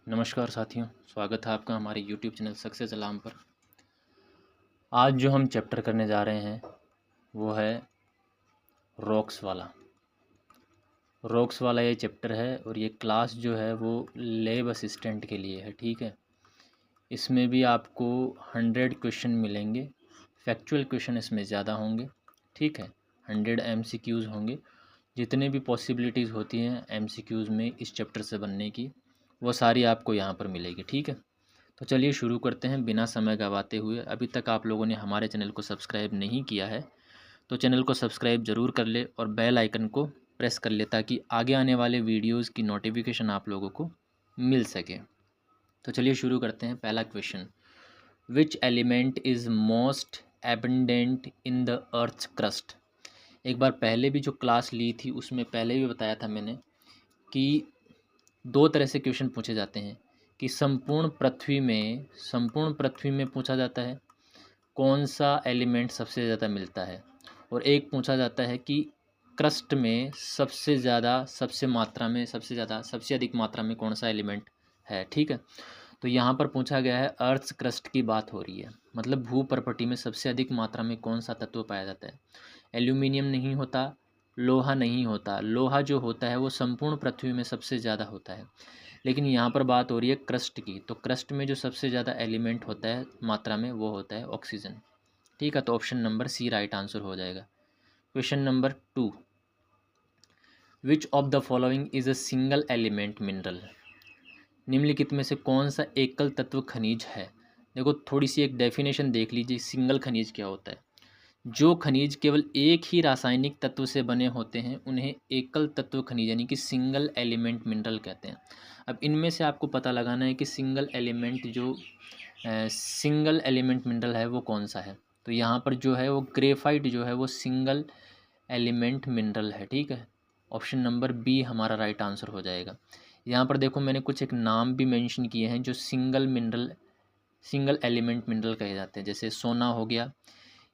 नमस्कार साथियों, स्वागत है आपका हमारे YouTube चैनल सक्सेस अलार्म पर। आज जो हम चैप्टर करने जा रहे हैं वो है रॉक्स वाला। रॉक्स वाला ये चैप्टर है और ये क्लास जो है वो लैब असिस्टेंट के लिए है, ठीक है। इसमें भी आपको 100 क्वेश्चन मिलेंगे। फैक्चुअल क्वेश्चन इसमें ज़्यादा होंगे, ठीक है। 100 MCQs होंगे। जितने भी पॉसिबिलिटीज़ होती हैं MCQs में इस चैप्टर से बनने की, वो सारी आपको यहाँ पर मिलेगी, ठीक है। तो चलिए शुरू करते हैं बिना समय गंवाते हुए। अभी तक आप लोगों ने हमारे चैनल को सब्सक्राइब नहीं किया है तो चैनल को सब्सक्राइब ज़रूर कर ले और बेल आइकन को प्रेस कर ले ताकि आगे आने वाले वीडियोस की नोटिफिकेशन आप लोगों को मिल सके। तो चलिए शुरू करते हैं। पहला question, which element is most abundant in the earth crust. एक बार पहले भी जो क्लास ली थी उसमें पहले भी बताया था मैंने कि दो तरह से क्वेश्चन पूछे जाते हैं कि संपूर्ण पृथ्वी में पूछा जाता है कौन सा एलिमेंट सबसे ज़्यादा मिलता है, और एक पूछा जाता है कि क्रस्ट में सबसे अधिक मात्रा में कौन सा एलिमेंट है, ठीक है। तो यहाँ पर पूछा गया है अर्थ क्रस्ट की बात हो रही है, मतलब भू प्रपटी में सबसे अधिक मात्रा में कौन सा तत्व पाया जाता है। एल्यूमिनियम नहीं होता, लोहा नहीं होता। लोहा जो होता है वो संपूर्ण पृथ्वी में सबसे ज़्यादा होता है, लेकिन यहाँ पर बात हो रही है क्रस्ट की। तो क्रस्ट में जो सबसे ज़्यादा एलिमेंट होता है मात्रा में वो होता है ऑक्सीजन, ठीक है। तो option number C right answer हो जाएगा। Question number 2, which of the following is a single element mineral. निम्नलिखित में से कौन सा एकल तत्व खनिज है। देखो थोड़ी सी एक डेफिनेशन देख लीजिए, सिंगल खनिज क्या होता है। जो खनिज केवल एक ही रासायनिक तत्व से बने होते हैं उन्हें एकल तत्व खनिज यानी कि सिंगल एलिमेंट मिनरल कहते हैं। अब इनमें से आपको पता लगाना है कि सिंगल एलिमेंट मिनरल है वो कौन सा है। तो यहाँ पर जो है वो ग्रेफाइट जो है वो सिंगल एलिमेंट मिनरल है, ठीक है। ऑप्शन नंबर बी हमारा राइट आंसर हो जाएगा। यहाँ पर देखो मैंने कुछ एक नाम भी मेंशन किए हैं जो सिंगल एलिमेंट मिनरल कहे जाते हैं। जैसे सोना हो गया,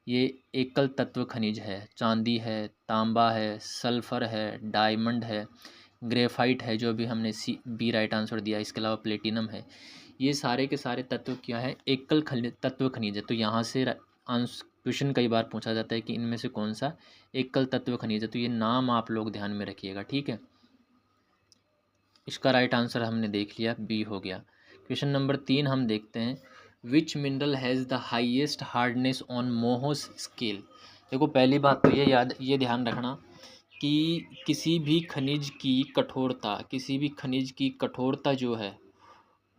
ये एकल तत्व खनिज है। चांदी है, तांबा है, सल्फर है, डायमंड है, ग्रेफाइट है जो भी हमने सी बी राइट आंसर दिया। इसके अलावा प्लेटिनम है। ये सारे के सारे तत्व क्या है, एकल तत्व खनिज है। तो यहाँ से क्वेश्चन कई बार पूछा जाता है कि इनमें से कौन सा एकल तत्व खनिज है। तो ये नाम आप लोग ध्यान में रखिएगा, ठीक है। इसका राइट आंसर हमने देख लिया, बी हो गया। क्वेश्चन नंबर 3 हम देखते हैं, which mineral has the highest hardness on Mohs scale. देखो पहली बात तो ये ध्यान रखना कि किसी भी खनिज की कठोरता जो है,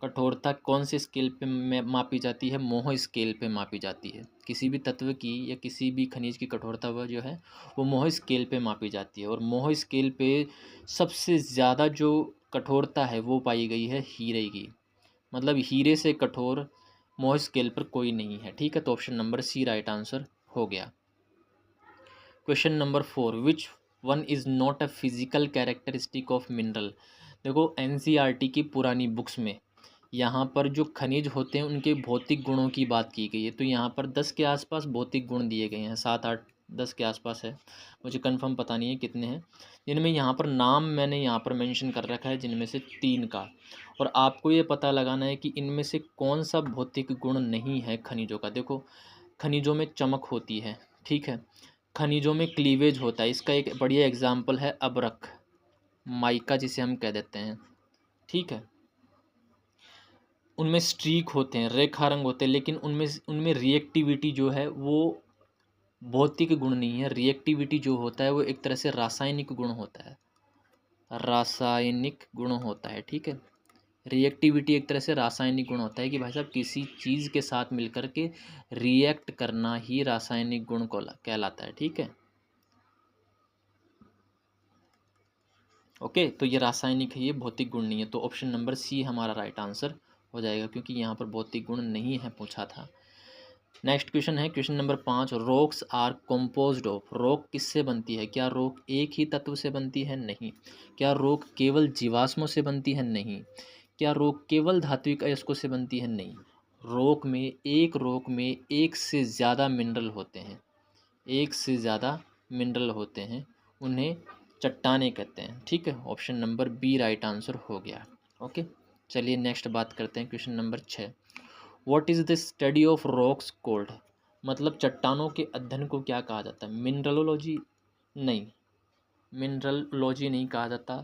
कठोरता कौन से स्केल पे मापी जाती है, मोह स्केल पे मापी जाती है। किसी भी तत्व की या किसी भी खनिज की कठोरता वह जो है वो मोह स्केल पे मापी जाती है, और मोह स्केल पे सबसे ज़्यादा जो कठोरता है वो पाई गई है हीरे की। मतलब हीरे से कठोर मोह स्केल पर कोई नहीं है, ठीक है। तो option number C right answer हो गया। Question number 4, which one is not a physical characteristic of mineral. देखो NCERT की पुरानी बुक्स में यहाँ पर जो खनिज होते हैं उनके भौतिक गुणों की बात की गई है। तो यहाँ पर 10 के आसपास भौतिक गुण दिए गए हैं, 7 8 10 के आसपास है, मुझे कंफर्म पता नहीं है कितने हैं। जिनमें यहाँ पर नाम मैंने यहाँ पर मेंशन कर रखा है, जिनमें से 3 का। और आपको ये पता लगाना है कि इनमें से कौन सा भौतिक गुण नहीं है खनिजों का। देखो खनिजों में चमक होती है, ठीक है। खनिजों में क्लीवेज होता है। इसका एक बढ़िया एग्जाम्पल है अबरख, माइका जिसे हम कह देते हैं, ठीक है। उनमें स्ट्रीक होते हैं, रेखा रंग होते हैं, लेकिन उनमें रिएक्टिविटी जो है वो भौतिक गुण नहीं है। रिएक्टिविटी जो होता है वो एक तरह से रासायनिक गुण होता है, ठीक है। रिएक्टिविटी एक तरह से रासायनिक गुण होता है कि भाई साहब किसी चीज़ के साथ मिलकर के रिएक्ट करना ही रासायनिक गुण को कहलाता है, ठीक है। ओके, तो ये रासायनिक है, ये भौतिक गुण नहीं है। तो ऑप्शन नंबर सी हमारा राइट आंसर हो जाएगा, क्योंकि यहाँ पर भौतिक गुण नहीं है पूछा था। नेक्स्ट क्वेश्चन है question number 5, rocks are composed of. Rock किससे बनती है। क्या रॉक एक ही तत्व से बनती है। नहीं। क्या रॉक केवल जीवाश्मों से बनती है। नहीं। क्या रॉक केवल धात्विक अयस्कों से बनती है। नहीं। रॉक में एक से ज़्यादा मिनरल होते हैं, उन्हें चट्टानें कहते हैं, ठीक है। Option number B right answer हो गया। ओके, चलिए नेक्स्ट बात करते हैं question number 6। What is the study of rocks called, मतलब चट्टानों के अध्ययन को क्या कहा जाता है? मिनरलोलॉजी नहीं, मिनरलोलॉजी नहीं कहा जाता,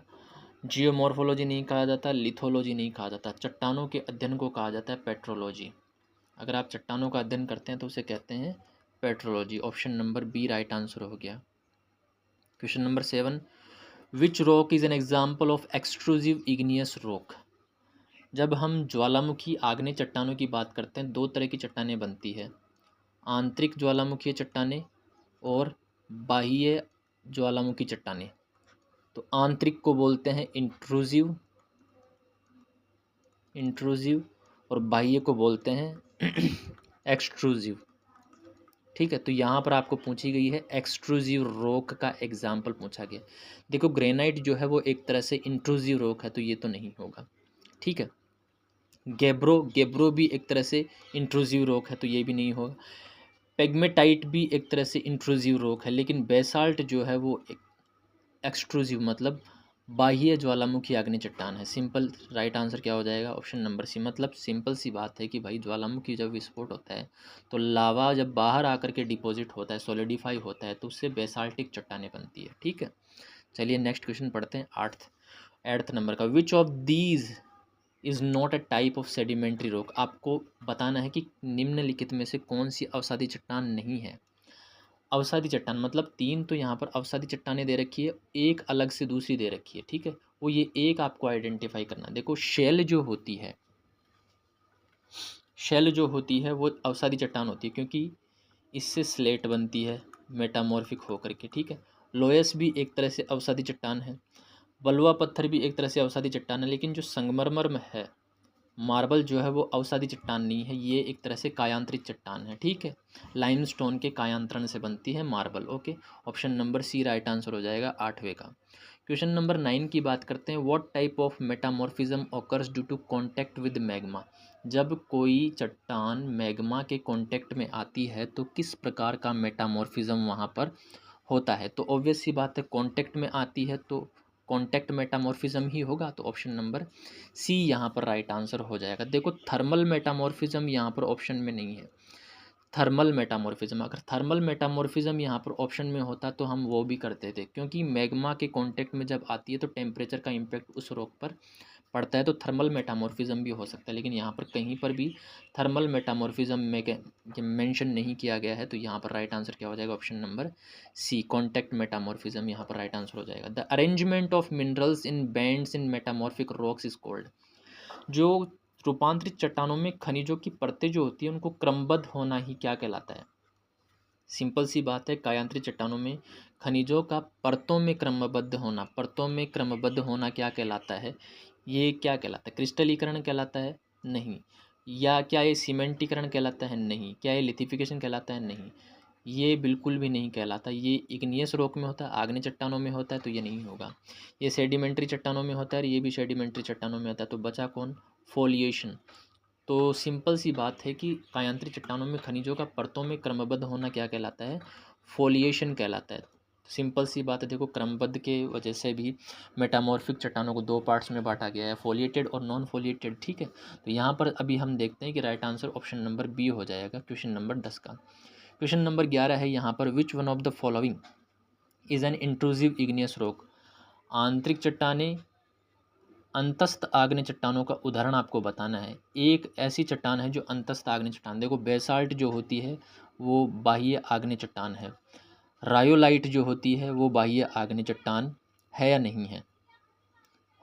जियोमॉर्फोलॉजी नहीं कहा जाता, लिथोलॉजी नहीं कहा जाता। चट्टानों के अध्ययन को कहा जाता है पेट्रोलॉजी। अगर आप चट्टानों का अध्ययन करते हैं तो उसे कहते हैं petrology. Option number B right answer हो गया। Question number 7, which rock is an example of extrusive igneous rock. जब हम ज्वालामुखी आग्नेय चट्टानों की बात करते हैं, दो तरह की चट्टानें बनती है, आंतरिक ज्वालामुखीय चट्टानें और बाह्य ज्वालामुखी चट्टानें। तो आंतरिक को बोलते हैं इंट्रूसिव और बाह्य को बोलते हैं एक्सट्रूसिव। ठीक है, तो यहाँ पर आपको पूछी गई है एक्सट्रूसिव रॉक का एग्जाम्पल पूछा गया। देखो ग्रेनाइट जो है वो एक तरह से इंट्रूसिव रॉक है, तो ये तो नहीं होगा। ठीक है, गेब्रो भी एक तरह से इंट्रूसिव रॉक है, तो ये भी नहीं होगा। पेग्मेटाइट भी एक तरह से इंट्रूसिव रॉक है, लेकिन बेसाल्ट जो है वो एक एक्सट्रूसिव मतलब बाह्य ज्वालामुखी आग्नेय चट्टान है। सिंपल राइट आंसर क्या हो जाएगा? Option number C. मतलब सिंपल सी बात है कि भाई ज्वालामुखी जब विस्फोट होता है तो लावा जब बाहर आकर के डिपॉजिट होता है, सॉलिडिफाई होता है, तो उससे बेसाल्टिक चट्टानें बनती है। ठीक है, चलिए नेक्स्ट क्वेश्चन पढ़ते हैं। एट्थ नंबर का, विच of these is not a type of sedimentary rock. आपको बताना है कि निम्नलिखित में से कौन सी अवसादी चट्टान नहीं है। अवसादी चट्टान मतलब तीन तो यहाँ पर अवसादी चट्टानें दे रखी है, एक अलग से दूसरी दे रखी है। ठीक है, वो ये एक आपको आइडेंटिफाई करना। देखो शेल जो होती है, शेल जो होती है वो अवसादी चट्टान होती है, क्योंकि इससे स्लेट बनती है मेटामॉर्फिक होकर के। ठीक है, लोयस भी एक तरह से अवसादी चट्टान है, बलुआ पत्थर भी एक तरह से अवसादी चट्टान है, लेकिन जो संगमरमर में है, मार्बल जो है वो अवसादी चट्टान नहीं है, ये एक तरह से कायांतरित चट्टान है। ठीक है, लाइमस्टोन के कायांतरण से बनती है marble. Okay, option number C right answer हो जाएगा 8वें का। क्वेश्चन नंबर 9 की बात करते हैं। What type of metamorphism occurs due to contact with magma. जब कोई चट्टान मैग्मा के कॉन्टैक्ट में आती है तो किस प्रकार का मेटामॉर्फिज्म वहाँ पर होता है? तो ऑब्वियस सी बात है, कॉन्टैक्ट में आती है तो कॉन्टैक्ट मेटामॉर्फिज्म ही होगा। तो ऑप्शन नंबर सी यहाँ पर राइट आंसर हो जाएगा। देखो थर्मल मेटामॉर्फिज्म यहाँ पर ऑप्शन में नहीं है। थर्मल मेटामॉर्फिज्म, अगर थर्मल मेटामॉर्फिज्म यहाँ पर ऑप्शन में होता तो हम वो भी करते थे, क्योंकि मैग्मा के कांटेक्ट में जब आती है तो टेम्परेचर का इम्पैक्ट उस रॉक पर पड़ता है, तो थर्मल मेटामॉर्फिज्म भी हो सकता है। लेकिन यहाँ पर कहीं पर भी थर्मल मेटामॉर्फिज्म में मेंशन नहीं किया गया है, तो यहाँ पर राइट आंसर क्या हो जाएगा? Option number C, contact metamorphism यहाँ पर राइट आंसर हो जाएगा। The arrangement of minerals in bands in metamorphic rocks is called. जो रूपांतरित चट्टानों में खनिजों की परतें जो होती है उनको क्रमबद्ध होना ही क्या कहलाता है? सिंपल सी बात है, कायांतरित चट्टानों में खनिजों का परतों में क्रमबद्ध होना, परतों में क्रमबद्ध होना क्या कहलाता है? ये क्या कहलाता है? क्रिस्टलीकरण कहलाता है? नहीं। या क्या ये सीमेंटीकरण कहलाता है? नहीं। क्या ये लिथिफिकेशन कहलाता है? नहीं। ये बिल्कुल भी नहीं कहलाता। ये इग्नियस रॉक में होता है, आग्नेय चट्टानों में होता है, तो ये नहीं होगा। ये सेडिमेंट्री चट्टानों में होता है और ये भी सेडिमेंट्री चट्टानों में होता है। तो बचा कौन? फोलिएशन। तो सिंपल सी बात है कि कायांतरित चट्टानों में खनिजों का परतों में क्रमबद्ध होना क्या कहलाता है? फोलिएशन कहलाता है। सिंपल सी बात है, देखो क्रमबद्ध के वजह से भी मेटामॉर्फिक चट्टानों को दो पार्ट्स में बांटा गया है, फोलिएटेड और नॉन फोलिएटेड। ठीक है, तो यहाँ पर अभी हम देखते हैं कि right answer option number B हो जाएगा क्वेश्चन नंबर 10 का। क्वेश्चन नंबर 11 है यहाँ पर, विच one of the following is N intrusive igneous rock. आंतरिक चट्टानें, अंतस्थ आग्नेय चट्टानों का उदाहरण आपको बताना है। एक ऐसी चट्टान है जो अंतस्थ आग्नेय चट्टान, देखो बेसाल्ट जो होती है वो बाह्य आग्नेय चट्टान है, रायोलाइट जो होती है वो बाह्य आग्नेय चट्टान है या नहीं है?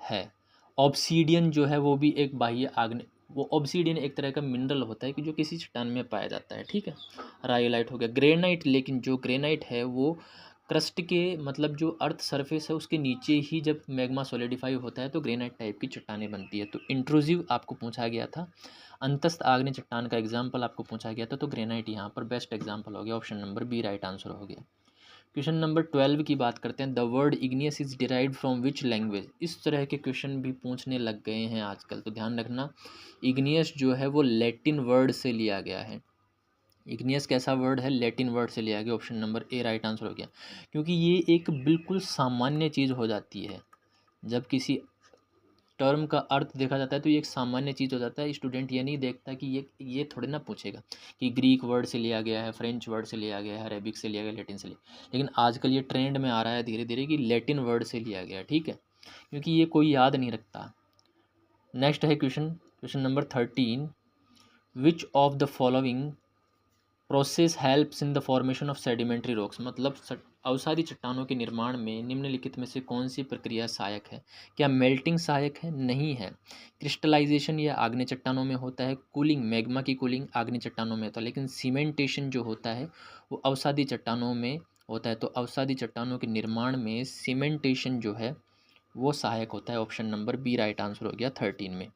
है। ऑब्सीडियन जो है वो भी एक बाह्य आग्नेय, वो ऑब्सीडियन एक तरह का मिनरल होता है कि जो किसी चट्टान में पाया जाता है। ठीक है, रायोलाइट हो गया। ग्रेनाइट, लेकिन जो ग्रेनाइट है वो क्रस्ट के मतलब जो अर्थ सरफेस है उसके नीचे ही जब मैग्मा सॉलिडिफाई होता है तो ग्रेनाइट टाइप की चट्टानें बनती है। तो इंट्रूसिव आपको पूछा गया था, अंतस्थ आग्नेय चट्टान का एग्जाम्पल आपको पूछा गया था, तो ग्रेनाइट यहाँ पर बेस्ट एग्जाम्पल हो गया। Option number B right answer हो गया। क्वेश्चन नंबर 12 की बात करते हैं। The word igneous is derived from which language. इस तरह के क्वेश्चन भी पूछने लग गए हैं आजकल, तो ध्यान रखना, इग्नियस जो है वो लैटिन वर्ड से लिया गया है। इग्नियस कैसा वर्ड है? लैटिन वर्ड से लिया गया। Option number A right answer हो गया, क्योंकि ये एक बिल्कुल सामान्य चीज़ हो जाती है। जब किसी टर्म का अर्थ देखा जाता है तो ये एक सामान्य चीज़ हो जाता है। स्टूडेंट ये नहीं देखता कि ये थोड़े ना पूछेगा कि ग्रीक वर्ड से लिया गया है, फ्रेंच वर्ड से लिया गया है, अरेबिक से लिया गया, लैटिन से लिया। लेकिन आजकल ये ट्रेंड में आ रहा है धीरे धीरे कि लैटिन वर्ड से लिया गया है, ठीक है, क्योंकि ये कोई याद नहीं रखता। नेक्स्ट है question number 13, which of the following process helps in the formation of sedimentary rocks, मतलब अवसादी चट्टानों के निर्माण में निम्नलिखित में से कौन सी प्रक्रिया सहायक है? क्या मेल्टिंग सहायक है? नहीं है। क्रिस्टलाइजेशन या आग्नेय चट्टानों में होता है, कूलिंग, मैग्मा की कूलिंग आग्नेय चट्टानों में होता है, लेकिन सीमेंटेशन जो होता है वो अवसादी चट्टानों में होता है। तो अवसादी चट्टानों के निर्माण में सीमेंटेशन जो है वो सहायक होता है। Option number B right answer हो गया 13 में।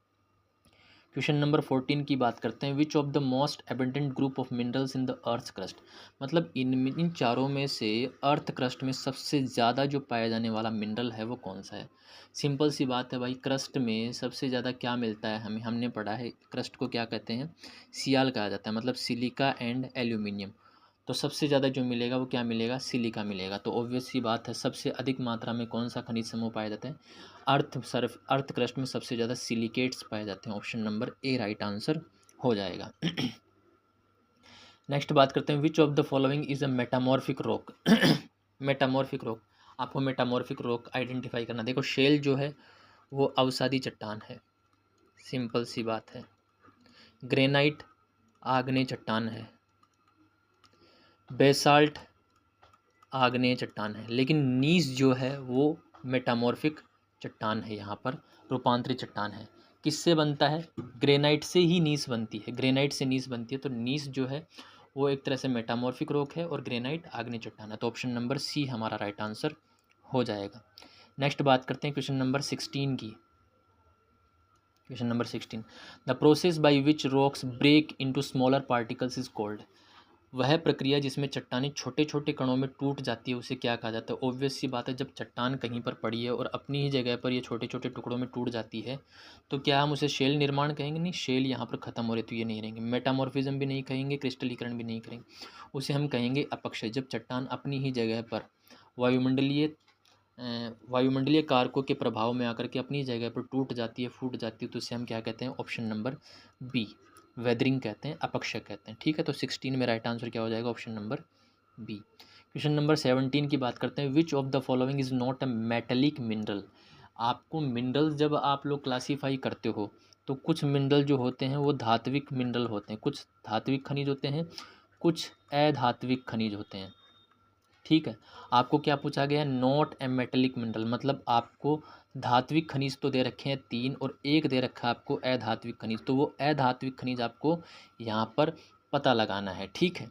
क्वेश्चन नंबर 14 की बात करते हैं, which of the most abundant group of minerals in the earth crust, मतलब इन चारों में से अर्थ क्रस्ट में सबसे ज़्यादा जो पाया जाने वाला मिनरल है वो कौन सा है? सिंपल सी बात है भाई, क्रस्ट में सबसे ज़्यादा क्या मिलता है? हमने पढ़ा है क्रस्ट को क्या कहते हैं, सियाल कहा जाता है, मतलब सिलिका एंड एल्यूमिनियम। तो सबसे ज़्यादा जो मिलेगा वो क्या मिलेगा? सिलिका मिलेगा। तो ऑब्वियस सी बात है, सबसे अधिक मात्रा में कौन सा खनिज समूह पाया जाता है? अर्थ क्रस्ट में सबसे ज़्यादा सिलिकेट्स पाए जाते हैं। Option number A right answer हो जाएगा। नेक्स्ट बात करते हैं, which of the following is a metamorphic rock. Metamorphic rock, आपको मेटामॉर्फिक रॉक आइडेंटिफाई करना। देखो शेल जो है वो अवसादी चट्टान है, सिंपल सी बात है। ग्रेनाइट आग्नेय चट्टान है, बेसाल्ट आग्नेय चट्टान है, लेकिन नीस जो है वो मेटामॉर्फिक चट्टान है, यहाँ पर रूपांतरित चट्टान है। किससे बनता है? ग्रेनाइट से ही नीस बनती है, ग्रेनाइट से नीस बनती है। तो नीस जो है वो एक तरह से मेटामॉर्फिक रॉक है और ग्रेनाइट आग्नेय चट्टान है। तो ऑप्शन नंबर सी हमारा राइट आंसर हो जाएगा। नेक्स्ट बात करते हैं क्वेश्चन नंबर 16 की। Question number 16, the process by which rocks break into smaller particles is called, वह प्रक्रिया जिसमें चट्टानें छोटे छोटे कणों में टूट जाती है उसे क्या कहा जाता है? ऑब्वियस सी बात है, जब चट्टान कहीं पर पड़ी है और अपनी ही जगह पर ये छोटे छोटे टुकड़ों में टूट जाती है तो क्या हम उसे शेल निर्माण कहेंगे? नहीं, शेल यहाँ पर ख़त्म हो रही तो ये नहीं रहेंगे। मेटामॉर्फिज्म भी नहीं कहेंगे, क्रिस्टलीकरण भी नहीं करेंगे, उसे हम कहेंगे अपक्षय। जब चट्टान अपनी ही जगह पर वायुमंडलीय कारकों के प्रभाव में आकर के अपनी जगह पर टूट जाती है, फूट जाती है, तो उसे हम क्या कहते हैं? ऑप्शन नंबर बी वेदरिंग कहते हैं, अपक्षय कहते हैं। ठीक है, तो 16 में राइट आंसर क्या हो जाएगा? Option number B. Question number 17 की बात करते हैं, which of the following is not a metallic mineral. आपको मिनरल जब आप लोग क्लासीफाई करते हो तो कुछ मिनरल जो होते हैं वो धात्विक मिनरल होते हैं, कुछ धात्विक खनिज होते हैं, कुछ अधात्विक खनिज होते हैं। ठीक है, आपको क्या पूछा गया है? नॉट ए मेटेलिक मिनरल, मतलब आपको धात्विक खनिज तो दे रखे हैं 3 और एक दे रखा है आपको अधात्विक खनिज, तो वो अधात्विक खनिज आपको यहाँ पर पता लगाना है। ठीक है,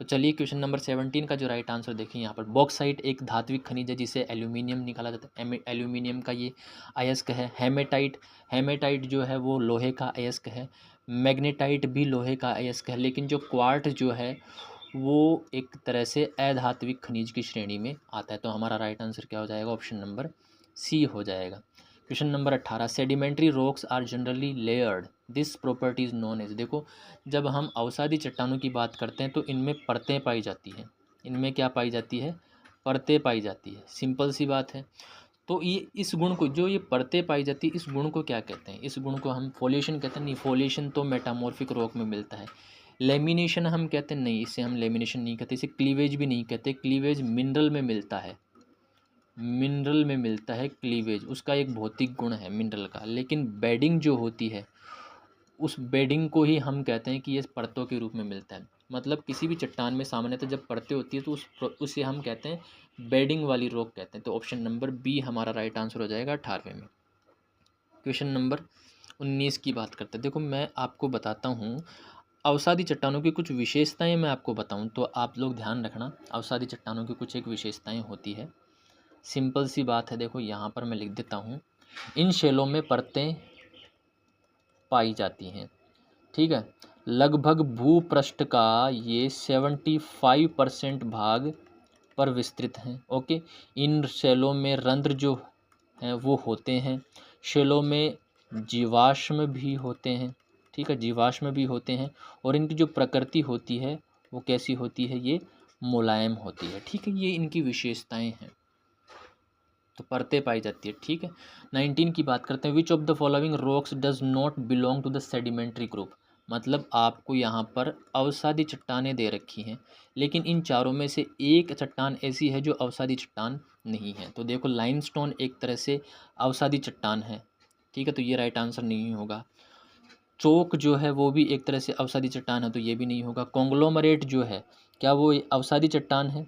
तो चलिए क्वेश्चन नंबर 17 का जो राइट आंसर देखें, यहाँ पर बॉक्साइट एक धात्विक खनिज है जिसे एल्यूमिनियम निकाला जाता है, एल्यूमिनियम का ये अयस्क है। हेमेटाइट जो है वो लोहे का अयस्क है। मैग्नेटाइट भी लोहे का अयस्क है, लेकिन जो क्वार्ट जो है वो एक तरह से अधात्विक खनिज की श्रेणी में आता है। तो हमारा राइट आंसर क्या हो जाएगा? ऑप्शन नंबर सी हो जाएगा। Question number 18, sedimentary rocks are generally layered, this property is known as. देखो जब हम अवसादी चट्टानों की बात करते हैं तो इनमें परतें पाई जाती हैं। इनमें क्या पाई जाती है? परतें पाई जाती है, सिंपल सी बात है। तो ये इस गुण को, जो ये परतें पाई जाती है, इस गुण को क्या कहते हैं? इस गुण को हम फोलिएशन कहते हैं। नहीं, फोलिएशन तो मेटामॉर्फिक रॉक में मिलता है। लेमिनेशन हम कहते हैं, नहीं, इसे हम लेमिनेशन नहीं कहते। इसे क्लीवेज भी नहीं कहते, क्लीवेज मिनरल में मिलता है, मिनरल में मिलता है क्लीवेज, उसका एक भौतिक गुण है मिनरल का। लेकिन बेडिंग जो होती है उस बेडिंग को ही हम कहते हैं कि ये परतों के रूप में मिलता है। मतलब किसी भी चट्टान में सामान्यतः जब परतें होती है तो उसे हम कहते हैं बेडिंग वाली रॉक कहते हैं। तो ऑप्शन नंबर बी हमारा राइट आंसर हो जाएगा 18वें में। क्वेश्चन नंबर 19 की बात करते हैं। देखो मैं आपको बताता हूँ अवसादी चट्टानों की कुछ विशेषताएं, मैं आपको बताऊं तो आप लोग ध्यान रखना। अवसादी चट्टानों की कुछ एक विशेषताएं होती है, सिंपल सी बात है। देखो यहाँ पर मैं लिख देता हूँ, इन शैलों में परतें पाई जाती हैं। ठीक है, लगभग भूपृष्ठ का ये 75% भाग पर विस्तृत हैं। ओके, इन शैलों में रंध्र जो हैं वो होते हैं। शैलों में जीवाश्म भी होते हैं। ठीक है, जीवाश्म भी होते हैं और इनकी जो प्रकृति होती है वो कैसी होती है? ये मुलायम होती है। ठीक है, ये इनकी विशेषताएं हैं। तो परतें पाई जाती है, ठीक है। 19 की बात करते हैं, which of the following rocks does not belong to the sedimentary group. मतलब आपको यहाँ पर अवसादी चट्टानें दे रखी हैं, लेकिन इन चारों में से एक चट्टान ऐसी है जो अवसादी चट्टान नहीं है। तो देखो लाइमस्टोन एक तरह से अवसादी चट्टान है, ठीक है, तो ये राइट आंसर नहीं होगा। चोक जो है वो भी एक तरह से अवसादी चट्टान है, तो ये भी नहीं होगा। कॉन्ग्लोमरेट जो है, क्या वो अवसादी चट्टान है?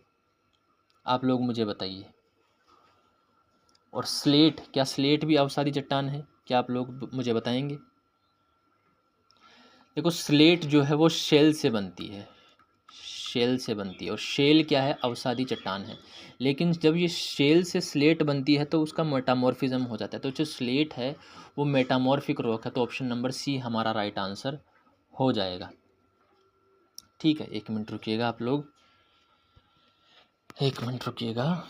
आप लोग मुझे बताइए। और स्लेट, क्या स्लेट भी अवसादी चट्टान है? क्या आप लोग मुझे बताएंगे? देखो स्लेट जो है वो शेल से बनती है, शेल से बनती है, और शेल क्या है? अवसादी चट्टान है। लेकिन जब ये शेल से स्लेट बनती है तो उसका मेटामॉर्फिज्म हो जाता है। तो जो स्लेट है वो मेटामॉर्फिक रॉक है, तो ऑप्शन नंबर सी हमारा राइट आंसर हो जाएगा। ठीक है, 1 मिनट रुकिएगा आप लोग, 1 मिनट रुकिएगा।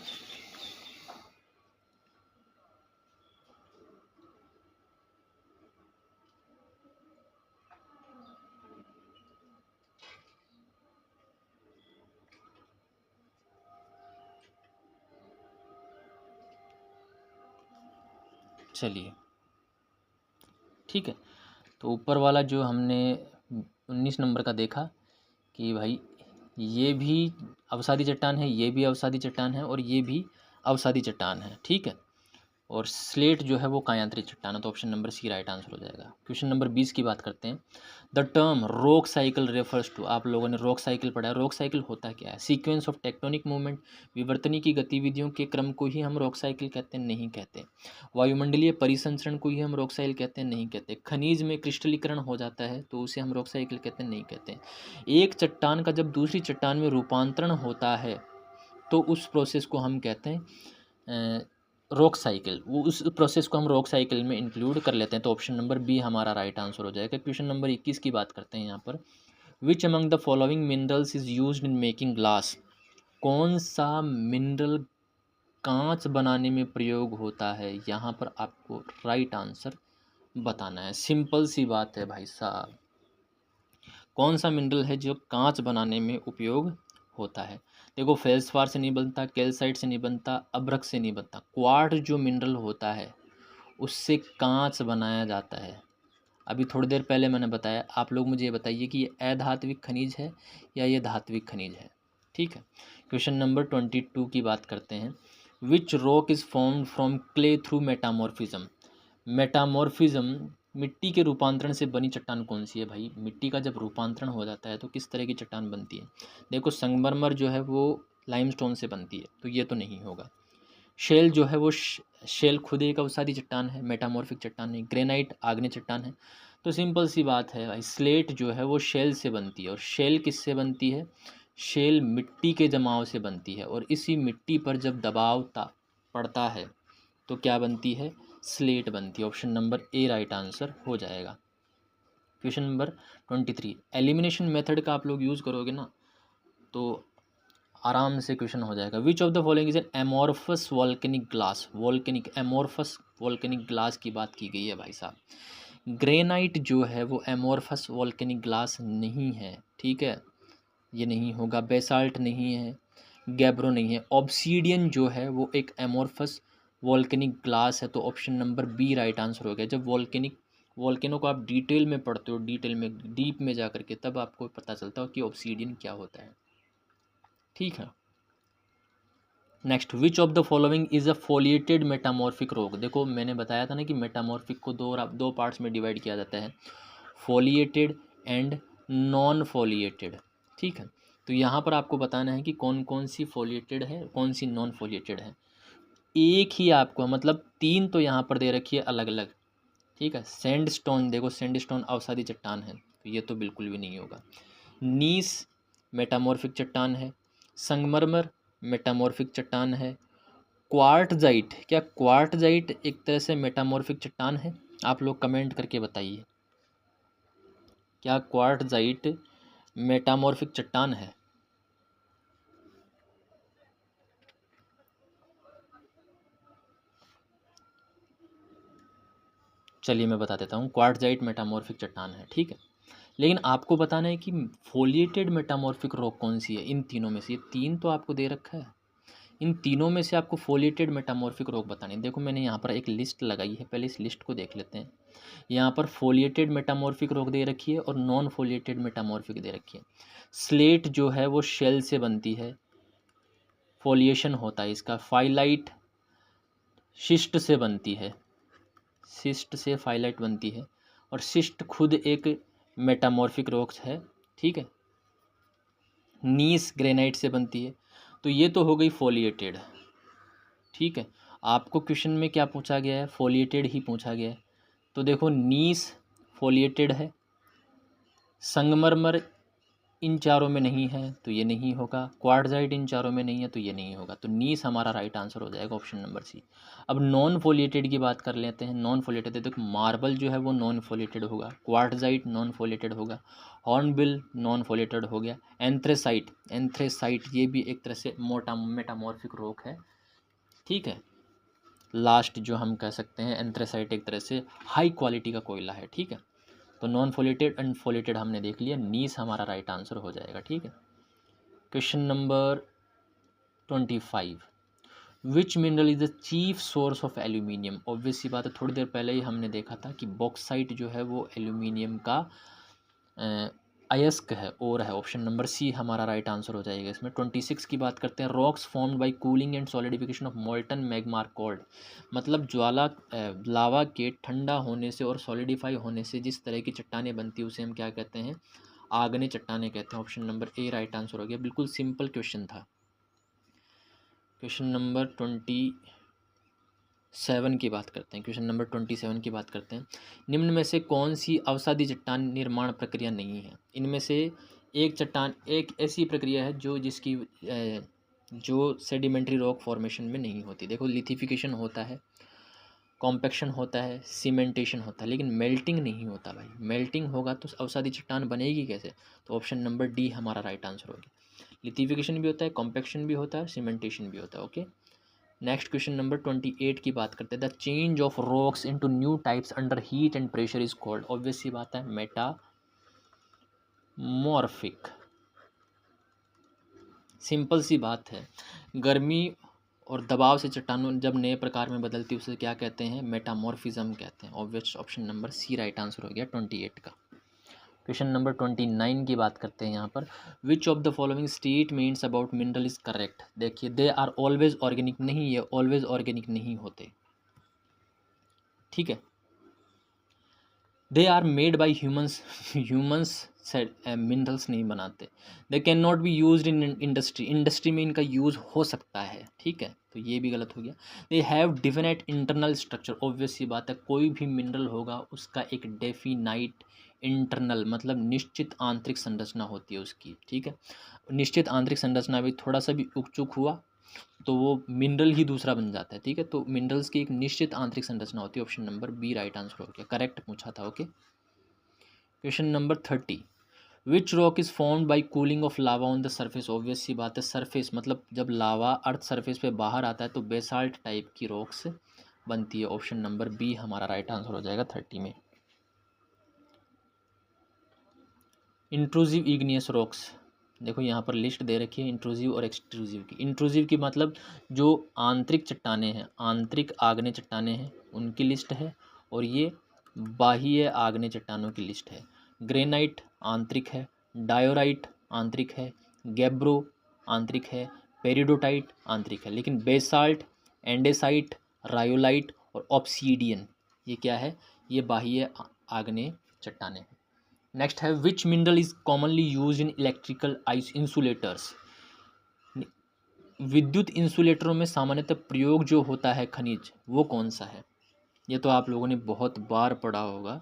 चलिए ठीक है, तो ऊपर वाला जो हमने 19 नंबर का देखा कि भाई ये भी अवसादी चट्टान है, ये भी अवसादी चट्टान है, और ये भी अवसादी चट्टान है, ठीक है। और स्लेट जो है वो कायांतरित चट्टान है, तो option number C right answer हो जाएगा। क्वेश्चन नंबर 20 की बात करते हैं। The term rock cycle refers to, आप लोगों ने रॉक साइकिल पढ़ा है, रॉक साइकिल होता क्या है? सीक्वेंस ऑफ टेक्टोनिक मूवमेंट, विवर्तनी की गतिविधियों के क्रम को ही हम रॉक साइकिल कहते हैं? नहीं कहते। वायुमंडलीय परिसंचरण को ही हम रॉक साइकिल कहते हैं? नहीं कहते। खनिज में क्रिस्टलीकरण हो जाता है तो उसे हम रॉक साइकिल कहते हैं? नहीं कहते। एक चट्टान का जब दूसरी चट्टान में रूपांतरण होता है तो उस प्रोसेस को हम कहते हैं रॉक साइकिल, वो उस प्रोसेस को हम रॉक साइकिल में इंक्लूड कर लेते हैं, तो ऑप्शन नंबर बी हमारा राइट आंसर हो जाएगा। क्वेश्चन नंबर 21 की बात करते हैं यहाँ पर, which among the following minerals is used in making glass. कौन सा मिनरल कांच बनाने में प्रयोग होता है? यहाँ पर आपको राइट आंसर बताना है। सिंपल सी बात है भाई साहब, कौन सा मिनरल है जो कांच बनाने में उपयोग होता है? देखो फेल्सपार से नहीं बनता, कैल्साइट से नहीं बनता, अभ्रक से नहीं बनता, क्वार्ट्ज जो मिनरल होता है उससे कांच बनाया जाता है। अभी थोड़ी देर पहले मैंने बताया, आप लोग मुझे ये बताइए कि ये अधात्विक खनिज है या ये धात्विक खनिज है, ठीक है। क्वेश्चन नंबर 22 की बात करते हैं, which rock is formed from clay through metamorphism. Metamorphism, मिट्टी के रूपांतरण से बनी चट्टान कौन सी है भाई? मिट्टी का जब रूपांतरण हो जाता है तो किस तरह की चट्टान बनती है? देखो संगमरमर जो है वो लाइमस्टोन से बनती है, तो ये तो नहीं होगा। शेल जो है वो शेल खुद एक अवसादी चट्टान है, मेटामॉर्फिक चट्टान है। ग्रेनाइट आग्नेय चट्टान है। तो सिंपल सी बात है भाई, स्लेट जो है वो शेल से बनती है, और शेल किससे बनती है? शेल मिट्टी के जमाव से बनती है, और इसी मिट्टी पर जब दबाव पड़ता है तो क्या बनती है? स्लेट बनती है। Option number A right answer हो जाएगा। क्वेश्चन नंबर 23, एलिमिनेशन मेथड का आप लोग यूज़ करोगे ना तो आराम से क्वेश्चन हो जाएगा। Which of the following is N amorphous volcanic glass. Volcanic amorphous volcanic glass की बात की गई है भाई साहब। ग्रेनाइट जो है वो एमोरफस वॉल्केनिक ग्लास नहीं है, ठीक है, ये नहीं होगा। बेसाल्ट नहीं है, गैब्रो नहीं है। ऑब्सीडियन जो है वो एक एमोरफस वॉल्केनिक ग्लास है, तो option number B right answer हो गया। जब वॉल्केनो को आप डिटेल में पढ़ते हो, डिटेल में डीप में जा करके, तब आपको पता चलता हो कि ऑब्सीडियन क्या होता है, ठीक है। Next, which of the following is a foliated metamorphic rock. देखो मैंने बताया था ना कि मेटामॉर्फिक को दो पार्ट्स में डिवाइड किया जाता है, फोलिएटेड एंड नॉन फोलिएटेड, ठीक है। तो यहाँ पर आपको बताना है कि कौन कौन सी फोलिएटेड है, कौन सी नॉन फोलिएटेड है। एक ही आपको, मतलब 3 तो यहाँ पर दे रखी है अलग अलग, ठीक है। सैंडस्टोन, देखो सैंडस्टोन अवसादी चट्टान है, तो ये तो बिल्कुल भी नहीं होगा। नीस मेटामॉर्फिक चट्टान है। संगमरमर मेटामॉर्फिक चट्टान है। क्वार्टजाइट, क्या क्वार्टजाइट एक तरह से मेटामॉर्फिक चट्टान है? आप लोग कमेंट करके बताइए, क्या क्वार्टजाइट मेटामॉर्फिक चट्टान है? चलिए मैं बता देता हूँ, क्वार्टजाइट मेटामॉर्फिक चट्टान है, ठीक है। लेकिन आपको बताना है कि फोलिएटेड मेटामॉर्फिक रॉक कौन सी है इन तीनों में से। ये 3 तो आपको दे रखा है, इन तीनों में से आपको फोलिएटेड मेटामॉर्फिक रॉक बतानी है। देखो मैंने यहाँ पर एक लिस्ट लगाई है, पहले इस लिस्ट को देख लेते हैं। यहाँ पर फोलिएटेड मेटामॉर्फिक रॉक दे रखी है और नॉन फोलिएटेड मेटामॉर्फिक दे रखी है। स्लेट जो है वो शेल से बनती है, फोलिएशन होता है इसका। फाइलाइट शिस्ट से बनती है, शिस्ट से फाइलाइट बनती है, और शिस्ट खुद एक मेटामॉर्फिक रॉक्स है, ठीक है। नीस ग्रेनाइट से बनती है। तो ये तो हो गई फोलिएटेड, ठीक है। आपको क्वेश्चन में क्या पूछा गया है, फोलिएटेड ही पूछा गया है। तो देखो नीस फोलिएटेड है, संगमरमर इन चारों में नहीं है तो ये नहीं होगा, क्वार्टजाइट इन चारों में नहीं है तो ये नहीं होगा। तो नीस हमारा राइट आंसर हो जाएगा, ऑप्शन नंबर सी। अब नॉन फोलिएटेड की बात कर लेते हैं। नॉन फोलिएटेड देखो मार्बल जो है वो नॉन फोलिएटेड होगा, क्वार्टजाइट नॉन फोलिएटेड होगा, हॉर्नबिल नॉन फोलिएटेड हो गया, एंथ्रेसाइट, एंथ्रेसाइट ये भी एक तरह से मोटा मेटामॉर्फिक रॉक है, ठीक है। लास्ट जो हम कह सकते हैं एंथ्रेसाइट एक तरह से हाई क्वालिटी का कोयला है, ठीक है। तो नॉन फोलिएटेड एंड फोलिएटेड हमने देख लिया, नीस हमारा राइट आंसर हो जाएगा, ठीक है। Question number 25, which mineral is the chief source of aluminium. Obvious सी बात है, थोड़ी देर पहले ही हमने देखा था कि बॉक्साइट जो है वो एल्यूमिनियम का अयस्क है और है। ऑप्शन नंबर सी हमारा राइट आंसर हो जाएगा इसमें। 26 की बात करते हैं, rocks formed by cooling and solidification of molten magma are called. मतलब ज्वाला लावा के ठंडा होने से और सॉलिडिफाई होने से जिस तरह की चट्टानें बनती है उसे हम क्या कहते हैं, आग्नेय चट्टानें कहते हैं। Option number A right answer हो गया, बिल्कुल सिंपल क्वेश्चन था। क्वेश्चन नंबर 27 की बात करते हैं। क्वेश्चन नंबर 27 की बात करते हैं, निम्न में से कौन सी अवसादी चट्टान निर्माण प्रक्रिया नहीं है। इनमें से एक चट्टान एक ऐसी प्रक्रिया है जो जिसकी जो सेडिमेंट्री रॉक फॉर्मेशन में नहीं होती। देखो लिथिफिकेशन होता है, कॉम्पैक्शन होता है, सीमेंटेशन होता है, लेकिन मेल्टिंग नहीं होता भाई। मेल्टिंग होगा तो अवसादी चट्टान बनेगी कैसे। तो ऑप्शन नंबर डी हमारा राइट आंसर होगा। लिथिफिकेशन भी होता है, कॉम्पैक्शन भी होता है, सीमेंटेशन भी होता है, ओके। नेक्स्ट क्वेश्चन नंबर 28 की बात करते हैं, the change of rocks into new types under heat and pressure is called. Obvious सी बात है मेटामॉर्फिक, सिंपल सी बात है। गर्मी और दबाव से चट्टानों जब नए प्रकार में बदलती है उसे क्या कहते हैं, मेटामॉर्फिज्म कहते हैं। Obvious option number C right answer हो गया 28 का। क्वेश्चन नंबर 29 की बात करते हैं यहाँ पर, विच of the following statements about mineral is correct. देखिए दे आर ऑलवेज ऑर्गेनिक, नहीं ये ऑलवेज ऑर्गेनिक नहीं होते, ठीक है। They are made by humans, humans minerals नहीं बनाते। They can not be use in industry, industry में इनका यूज़ हो सकता है, ठीक है। तो ये भी गलत हो गया। They have definite internal structure. Obvious सी बात है, कोई भी मिनरल होगा उसका एक डेफिनाइट इंटरनल मतलब निश्चित आंतरिक संरचना होती है उसकी, ठीक है। निश्चित आंतरिक संरचना भी थोड़ा सा भी उकचुक हुआ तो वो मिनरल ही दूसरा बन जाता है, ठीक है। तो मिनरल्स की एक निश्चित आंतरिक संरचना होती है। Option number B right answer हो गया, करेक्ट पूछा था, okay. Question number 30, which rock is formed by cooling of lava on the surface. Obvious सी बात है, सरफेस मतलब जब लावा अर्थ सरफेस पे बाहर आता है तो बेसाल्ट टाइप की रॉक्स बनती है। ऑप्शन नंबर बी हमारा राइट आंसर हो जाएगा 30 में। इंट्रूसिव इग्नियस रॉक्स, देखो यहाँ पर लिस्ट दे रखी है इंट्रूसिव और एक्सट्रूसिव की। इंट्रूसिव की मतलब जो आंतरिक चट्टानें हैं, आंतरिक आग्नेय चट्टानें हैं उनकी लिस्ट है, और ये बाह्य आग्नेय चट्टानों की लिस्ट है। ग्रेनाइट आंतरिक है, डायोराइट आंतरिक है, गैब्रो आंतरिक है, पेरिडोटाइट आंतरिक है। लेकिन बेसाल्ट, एंडेसाइट, रायोलाइट और ऑब्सीडियन ये क्या है, ये बाह्य आग्नेय चट्टानें हैं। नेक्स्ट है, विच mineral is commonly use in electrical ice insulators. विद्युत इंसुलेटरों में सामान्यतः प्रयोग जो होता है खनिज वो कौन सा है। ये तो आप लोगों ने बहुत बार पढ़ा होगा,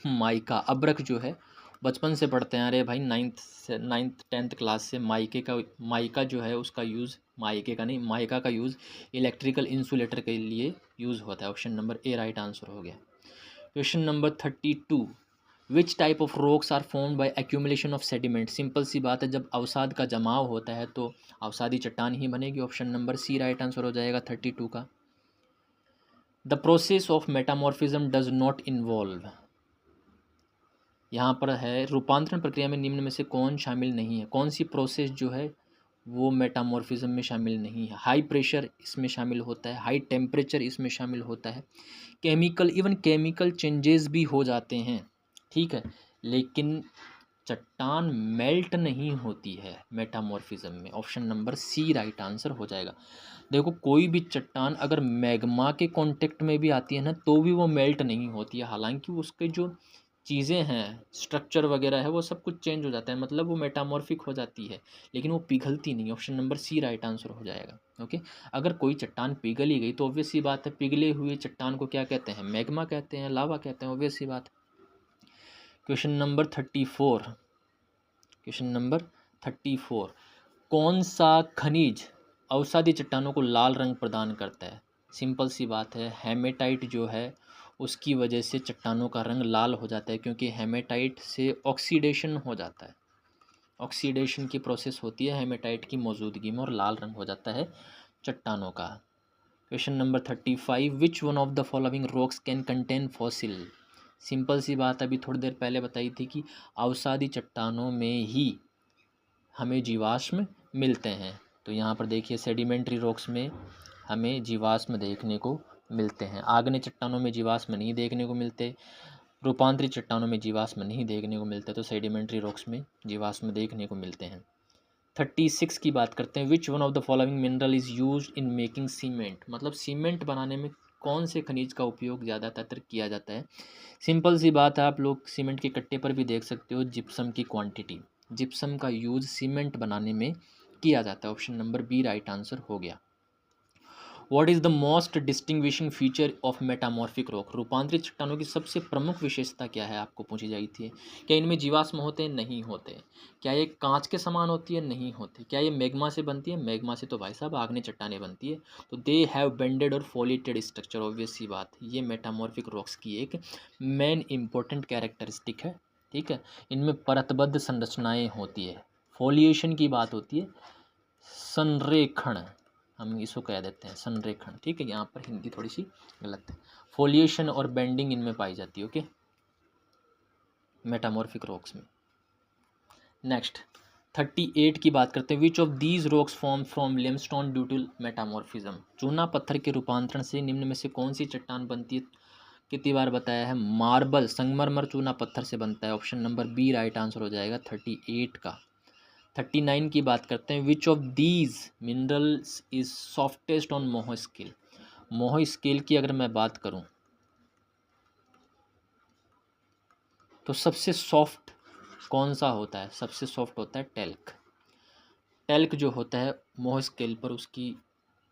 माइका। अब्रक जो है बचपन से पढ़ते हैं, अरे भाई 9th 10th क्लास से माइका जो है उसका यूज़, माइके का नहीं माइका का यूज़ इलेक्ट्रिकल इंसुलेटर के लिए यूज़ होता है। Option number A right answer हो गया। Question number 32, which type of rocks are formed by accumulation of sediment. Simple सी बात है, जब अवसाद का जमाव होता है तो अवसादी चट्टान ही बनेगी। Option number C right answer हो जाएगा 32 का। The process of metamorphism does not involve, यहाँ पर है रूपांतरण प्रक्रिया में निम्न में से कौन शामिल नहीं है। कौन सी प्रोसेस जो है वो मेटामॉर्फिज्म में शामिल नहीं है। हाई प्रेशर इसमें शामिल होता है, हाई टेम्परेचर इसमें शामिल होता है, इवन केमिकल चेंजेस भी हो जाते हैं, ठीक है, लेकिन चट्टान मेल्ट नहीं होती है मेटामॉर्फिज्म में। Option number C right answer हो जाएगा। देखो कोई भी चट्टान अगर मैग्मा के कांटेक्ट में भी आती है ना तो भी वो मेल्ट नहीं होती है, हालांकि उसके जो चीज़ें हैं, स्ट्रक्चर वगैरह है, वो सब कुछ चेंज हो जाता है, मतलब वो मेटामॉर्फिक हो जाती है, लेकिन वो पिघलती नहीं। Option number C right answer हो जाएगा। ओके, अगर कोई चट्टान पिघल ही गई तो ऑब्वियस सी बात है, पिघले हुए चट्टान को क्या कहते हैं? मैग्मा कहते हैं, लावा कहते हैं, ऑब्वियस सी बात है। क्वेश्चन नंबर 34, क्वेश्चन नंबर 34, कौन सा खनिज अवसादी चट्टानों को लाल रंग प्रदान करता है? सिंपल सी बात है, हेमेटाइट जो है उसकी वजह से चट्टानों का रंग लाल हो जाता है, क्योंकि हेमेटाइट से ऑक्सीडेशन हो जाता है, ऑक्सीडेशन की प्रोसेस होती है हेमेटाइट की मौजूदगी में, और लाल रंग हो जाता है चट्टानों का। Question number 35, which one of the following rocks can contain fossil? Simple सी बात अभी थोड़ी देर पहले बताई थी कि अवसादी चट्टानों में ही हमें जीवाश्म मिलते हैं। तो यहाँ पर देखिए सेडिमेंट्री रॉक्स में हमें जीवाश्म देखने को मिलते हैं, आग्नेय चट्टानों में जीवाश्म नहीं देखने को मिलते, रूपांतरित चट्टानों में जीवाश्म नहीं देखने को मिलते, तो सेडिमेंट्री रॉक्स में जीवाश्म देखने को मिलते हैं। 36 की बात करते हैं, विच one of the following mineral is use in making cement? मतलब सीमेंट बनाने में कौन से खनिज का उपयोग ज़्यादातर किया जाता है? सिंपल सी बात है, आप लोग सीमेंट के कट्टे पर भी देख सकते हो जिप्सम की क्वांटिटी, जिप्सम का यूज़ सीमेंट बनाने में किया जाता है। Option number B right answer हो गया। What is the most distinguishing feature of metamorphic rock? रूपांतरित चट्टानों की सबसे प्रमुख विशेषता क्या है, आपको पूछी जाई थी। क्या इनमें जीवाश्म होते हैं? नहीं होते। क्या ये कांच के समान होती है? नहीं होती। क्या ये मैग्मा से बनती है? मैग्मा से तो भाई साहब आग्नेय चट्टानें बनती है। तो दे हैव बेंडेड और फोलिएटेड स्ट्रक्चर, ऑब्वियस सी बात, ये मेटामॉर्फिक रॉक्स की एक मेन इंपॉर्टेंट कैरेक्टरिस्टिक है, ठीक है। इनमें परतबद्ध संरचनाएँ होती है, फोलिएशन की बात होती है, संरेखण हम इसको कह देते हैं, संरेखण, ठीक है। यहाँ पर हिंदी थोड़ी सी गलत है, फोलिएशन और बेंडिंग इनमें पाई जाती है, ओके, मेटामॉर्फिक रॉक्स में। नेक्स्ट 38 की बात करते हैं, which of these rocks form from limestone due to metamorphism? चूना पत्थर के रूपांतरण से निम्न में से कौन सी चट्टान बनती है? कितनी बार बताया है? मार्बल, संगमरमर चूना पत्थर से बनता है। Option number B right answer हो जाएगा 38 का। 39 की बात करते हैं, which of these minerals is softest on Mohs scale? Mohs scale की अगर मैं बात करूं तो सबसे सॉफ्ट कौन सा होता है? सबसे सॉफ्ट होता है टेल्क। टेल्क जो होता है मोहो स्केल पर उसकी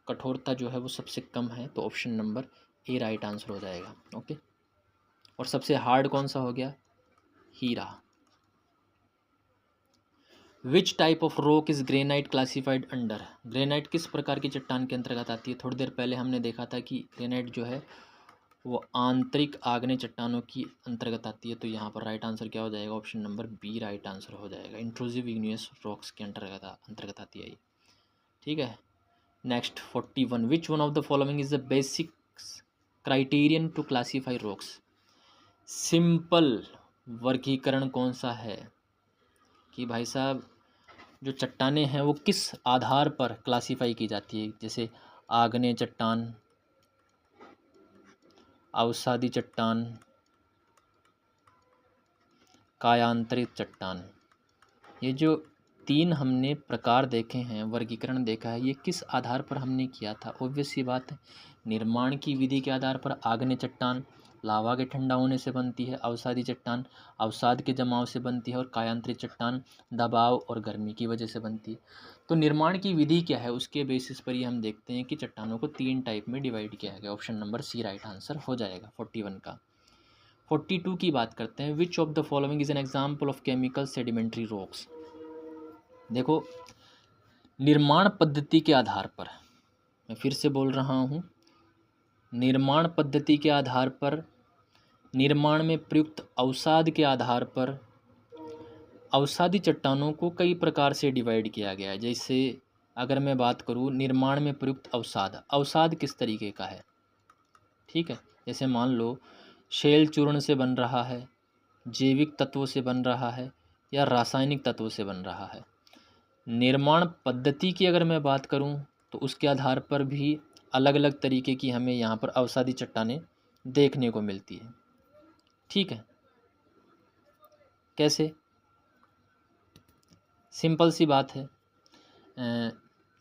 कठोरता जो है वो सबसे कम है, तो option number A right answer हो जाएगा, ओके। और सबसे हार्ड कौन सा हो गया? हीरा। Which type of rock is granite classified under? Granite किस प्रकार की चट्टान के अंतर्गत आती है? थोड़ी देर पहले हमने देखा था कि ग्रेनाइट जो है वो आंतरिक आग्नेय चट्टानों की अंतर्गत आती है, तो यहाँ पर राइट आंसर क्या हो जाएगा? Option number B right answer हो जाएगा, इंट्रूसिव इग्नियस रॉक्स के अंतर्गत आती है ये, ठीक है। Next 41, which one of the following is the basic criterion to classify rocks? Simple वर्गीकरण कौन सा है कि भाई साहब जो चट्टानें हैं वो किस आधार पर क्लासीफाई की जाती है? जैसे आग्नेय चट्टान, अवसादी चट्टान, कायांतरित चट्टान, ये जो तीन हमने प्रकार देखे हैं, वर्गीकरण देखा है, ये किस आधार पर हमने किया था? ऑब्वियस सी बात है, निर्माण की विधि के आधार पर आग्नेय चट्टान लावा के ठंडा होने से बनती है, अवसादी चट्टान अवसाद के जमाव से बनती है, और कायांतरित चट्टान दबाव और गर्मी की वजह से बनती है। तो निर्माण की विधि क्या है, उसके बेसिस पर ही हम देखते हैं कि चट्टानों को तीन टाइप में डिवाइड किया गया। Option number C right answer हो जाएगा 41 का। 42 की बात करते हैं, which of the following is an example of chemical sedimentary rocks? देखो निर्माण पद्धति के आधार पर, मैं फिर से बोल रहा हूँ, निर्माण पद्धति के आधार पर, निर्माण में प्रयुक्त अवसाद के आधार पर अवसादी चट्टानों को कई प्रकार से डिवाइड किया गया है। जैसे अगर मैं बात करूँ निर्माण में प्रयुक्त अवसाद, अवसाद किस तरीके का है, ठीक है। जैसे मान लो शैल चूर्ण से बन रहा है, जैविक तत्वों से बन रहा है, या रासायनिक तत्वों से बन रहा है। निर्माण पद्धति की अगर मैं बात करूं तो उसके आधार पर भी अलग अलग तरीके की हमें यहाँ पर अवसादी चट्टानें देखने को मिलती है। ठीक है, कैसे? सिंपल सी बात है।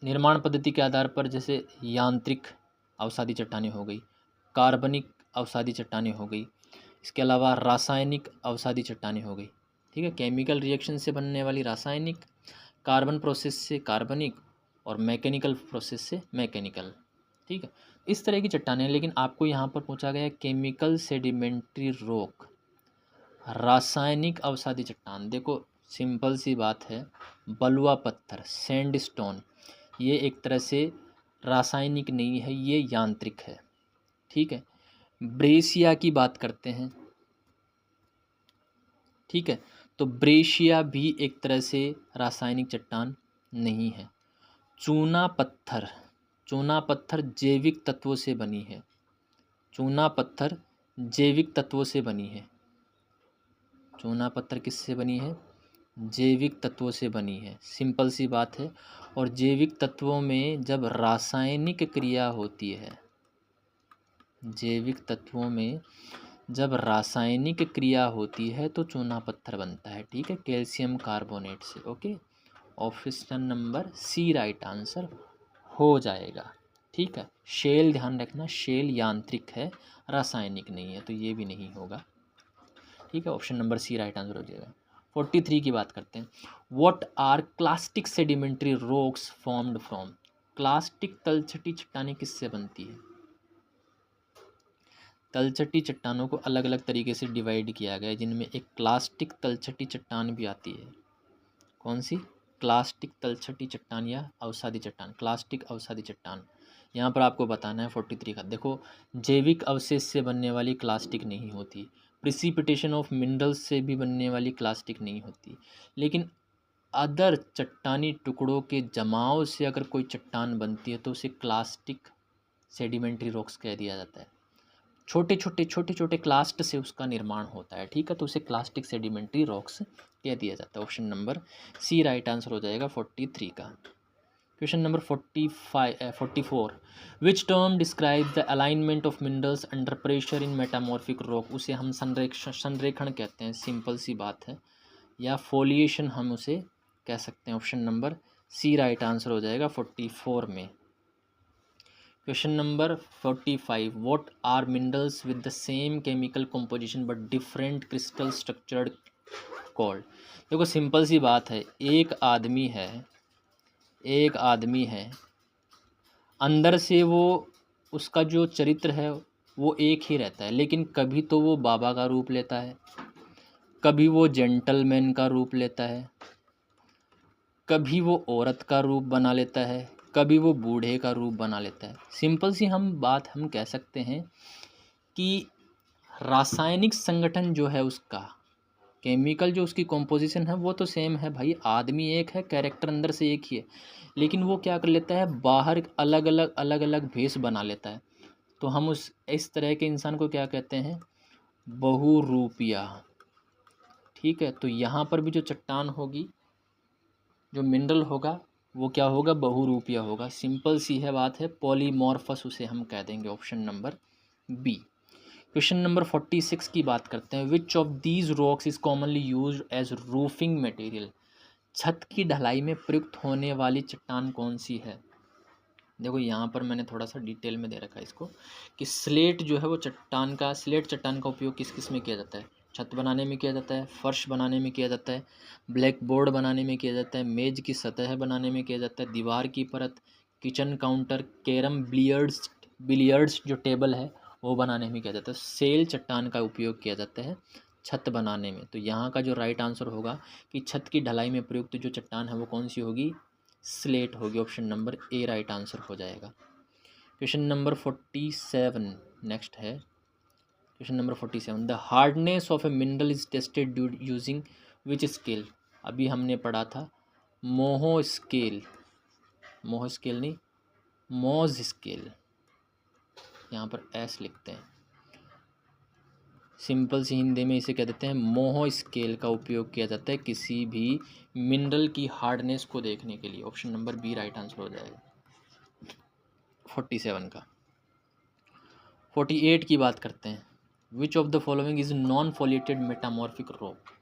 निर्माण पद्धति के आधार पर जैसे यांत्रिक अवसादी चट्टानें हो गई, कार्बनिक अवसादी चट्टानें हो गई, इसके अलावा रासायनिक अवसादी चट्टानें हो गई। ठीक है, केमिकल रिएक्शन से बनने वाली रासायनिक, कार्बन प्रोसेस से कार्बनिक, और मैकेनिकल प्रोसेस से मैकेनिकल। ठीक है, इस तरह की चट्टानें। लेकिन आपको यहाँ पर पूछा गया है केमिकल सेडिमेंट्री रॉक, रासायनिक अवसादी चट्टान। देखो सिंपल सी बात है, बलुआ पत्थर, सैंडस्टोन, ये एक तरह से रासायनिक नहीं है, ये यांत्रिक है। ठीक है, ब्रेशिया की बात करते हैं। ठीक है, तो ब्रेशिया भी एक तरह से रासायनिक चट्टान नहीं है। चूना पत्थर, चूना पत्थर जैविक तत्वों से बनी है। चूना पत्थर जैविक तत्वों से बनी है। चूना पत्थर किससे बनी है? जैविक तत्वों से बनी है। सिंपल सी बात है। और जैविक तत्वों में जब रासायनिक क्रिया होती है, जैविक तत्वों में जब रासायनिक क्रिया होती है तो चूना पत्थर बनता है। ठीक है, कैल्शियम कार्बोनेट से। Okay, option number C right answer हो जाएगा। ठीक है, शेल ध्यान रखना, शेल यांत्रिक है, रासायनिक नहीं है, तो ये भी नहीं होगा। ठीक है, option number C right answer हो जाएगा। 43 की बात करते हैं। What are clastic sedimentary rocks formed from? Clastic तलछटी चट्टानें किससे बनती है? तलछटी चट्टानों को अलग अलग तरीके से डिवाइड किया गया है, जिनमें एक क्लास्टिक तलछटी चट्टान भी आती है। कौन सी? क्लास्टिक तलछटी चट्टान या अवसादी चट्टान, क्लास्टिक अवसादी चट्टान। यहाँ पर आपको बताना है 43 का। देखो, जैविक अवशेष से बनने वाली क्लास्टिक नहीं होती, प्रिसिपिटेशन ऑफ मिनरल्स से भी बनने वाली क्लास्टिक नहीं होती, लेकिन अदर चट्टानी टुकड़ों के जमाव से अगर कोई चट्टान बनती है तो उसे क्लास्टिक सेडिमेंट्री रॉक्स कह दिया जाता है। छोटे छोटे क्लास्ट से उसका निर्माण होता है। ठीक है, तो उसे क्लास्टिक सेडिमेंट्री रॉक्स कह दिया जाता है। Option number C right answer हो जाएगा 43 का। Question number 44, which term describe the alignment of minerals under pressure in metamorphic rock? उसे हम संरेखण कहते हैं, सिंपल सी बात है, या फोलिएशन हम उसे कह सकते हैं। Option number C right answer हो जाएगा 44 में। Question number 45, what are minerals with the same chemical composition but different crystal structured called? देखो सिंपल सी बात है, एक आदमी है, अंदर से वो, उसका जो चरित्र है वो एक ही रहता है, लेकिन कभी तो वो बाबा का रूप लेता है, कभी वो जेंटलमैन का रूप लेता है, कभी वो औरत का रूप बना लेता है, कभी वो बूढ़े का रूप बना लेता है। सिंपल सी बात हम कह सकते हैं कि रासायनिक संगठन जो है उसका, केमिकल जो उसकी कॉम्पोजिशन है वो तो सेम है भाई, आदमी एक है, कैरेक्टर अंदर से एक ही है, लेकिन वो क्या कर लेता है, बाहर अलग अलग भेष बना लेता है। तो हम इस तरह के इंसान को क्या कहते हैं? बहुरूपिया। ठीक है, तो यहाँ पर भी जो चट्टान होगी, जो मिनरल होगा, वो क्या होगा? बहुरूपिया होगा। सिंपल सी है बात है, पॉलीमॉर्फस उसे हम कह देंगे। Option number B. Question number 46 की बात करते हैं। Which of these rocks is commonly used as roofing material? छत की ढलाई में प्रयुक्त होने वाली चट्टान कौन सी है? देखो यहाँ पर मैंने थोड़ा सा डिटेल में दे रखा है इसको, कि स्लेट जो है वो स्लेट चट्टान का उपयोग किस किस में किया जाता है? छत बनाने में किया जाता है, फर्श बनाने में किया जाता है, ब्लैक बोर्ड बनाने में किया जाता है, मेज की सतह बनाने में किया जाता है, दीवार की परत, किचन काउंटर, कैरम, बिलियर्ड्स जो टेबल है वो बनाने में किया जाता है। सेल चट्टान का उपयोग किया जाता है छत बनाने में। तो यहाँ का जो राइट आंसर होगा कि छत की ढलाई में प्रयुक्त जो चट्टान है वो कौन सी होगी? स्लेट होगी। Option number A right answer हो जाएगा। क्वेश्चन नंबर 47 नेक्स्ट है। Question number 47, the hardness of a mineral is tested using which scale? अभी हमने पढ़ा था मोहो स्केल नहीं, मोज स्केल, यहाँ पर एस लिखते हैं। सिंपल सी हिंदी में इसे कह देते हैं मोहो स्केल का उपयोग किया जाता है किसी भी मिनरल की हार्डनेस को देखने के लिए। Option number B right answer हो जाएगा 47 का। 48 की बात करते हैं। Which of the following is non foliated metamorphic rock.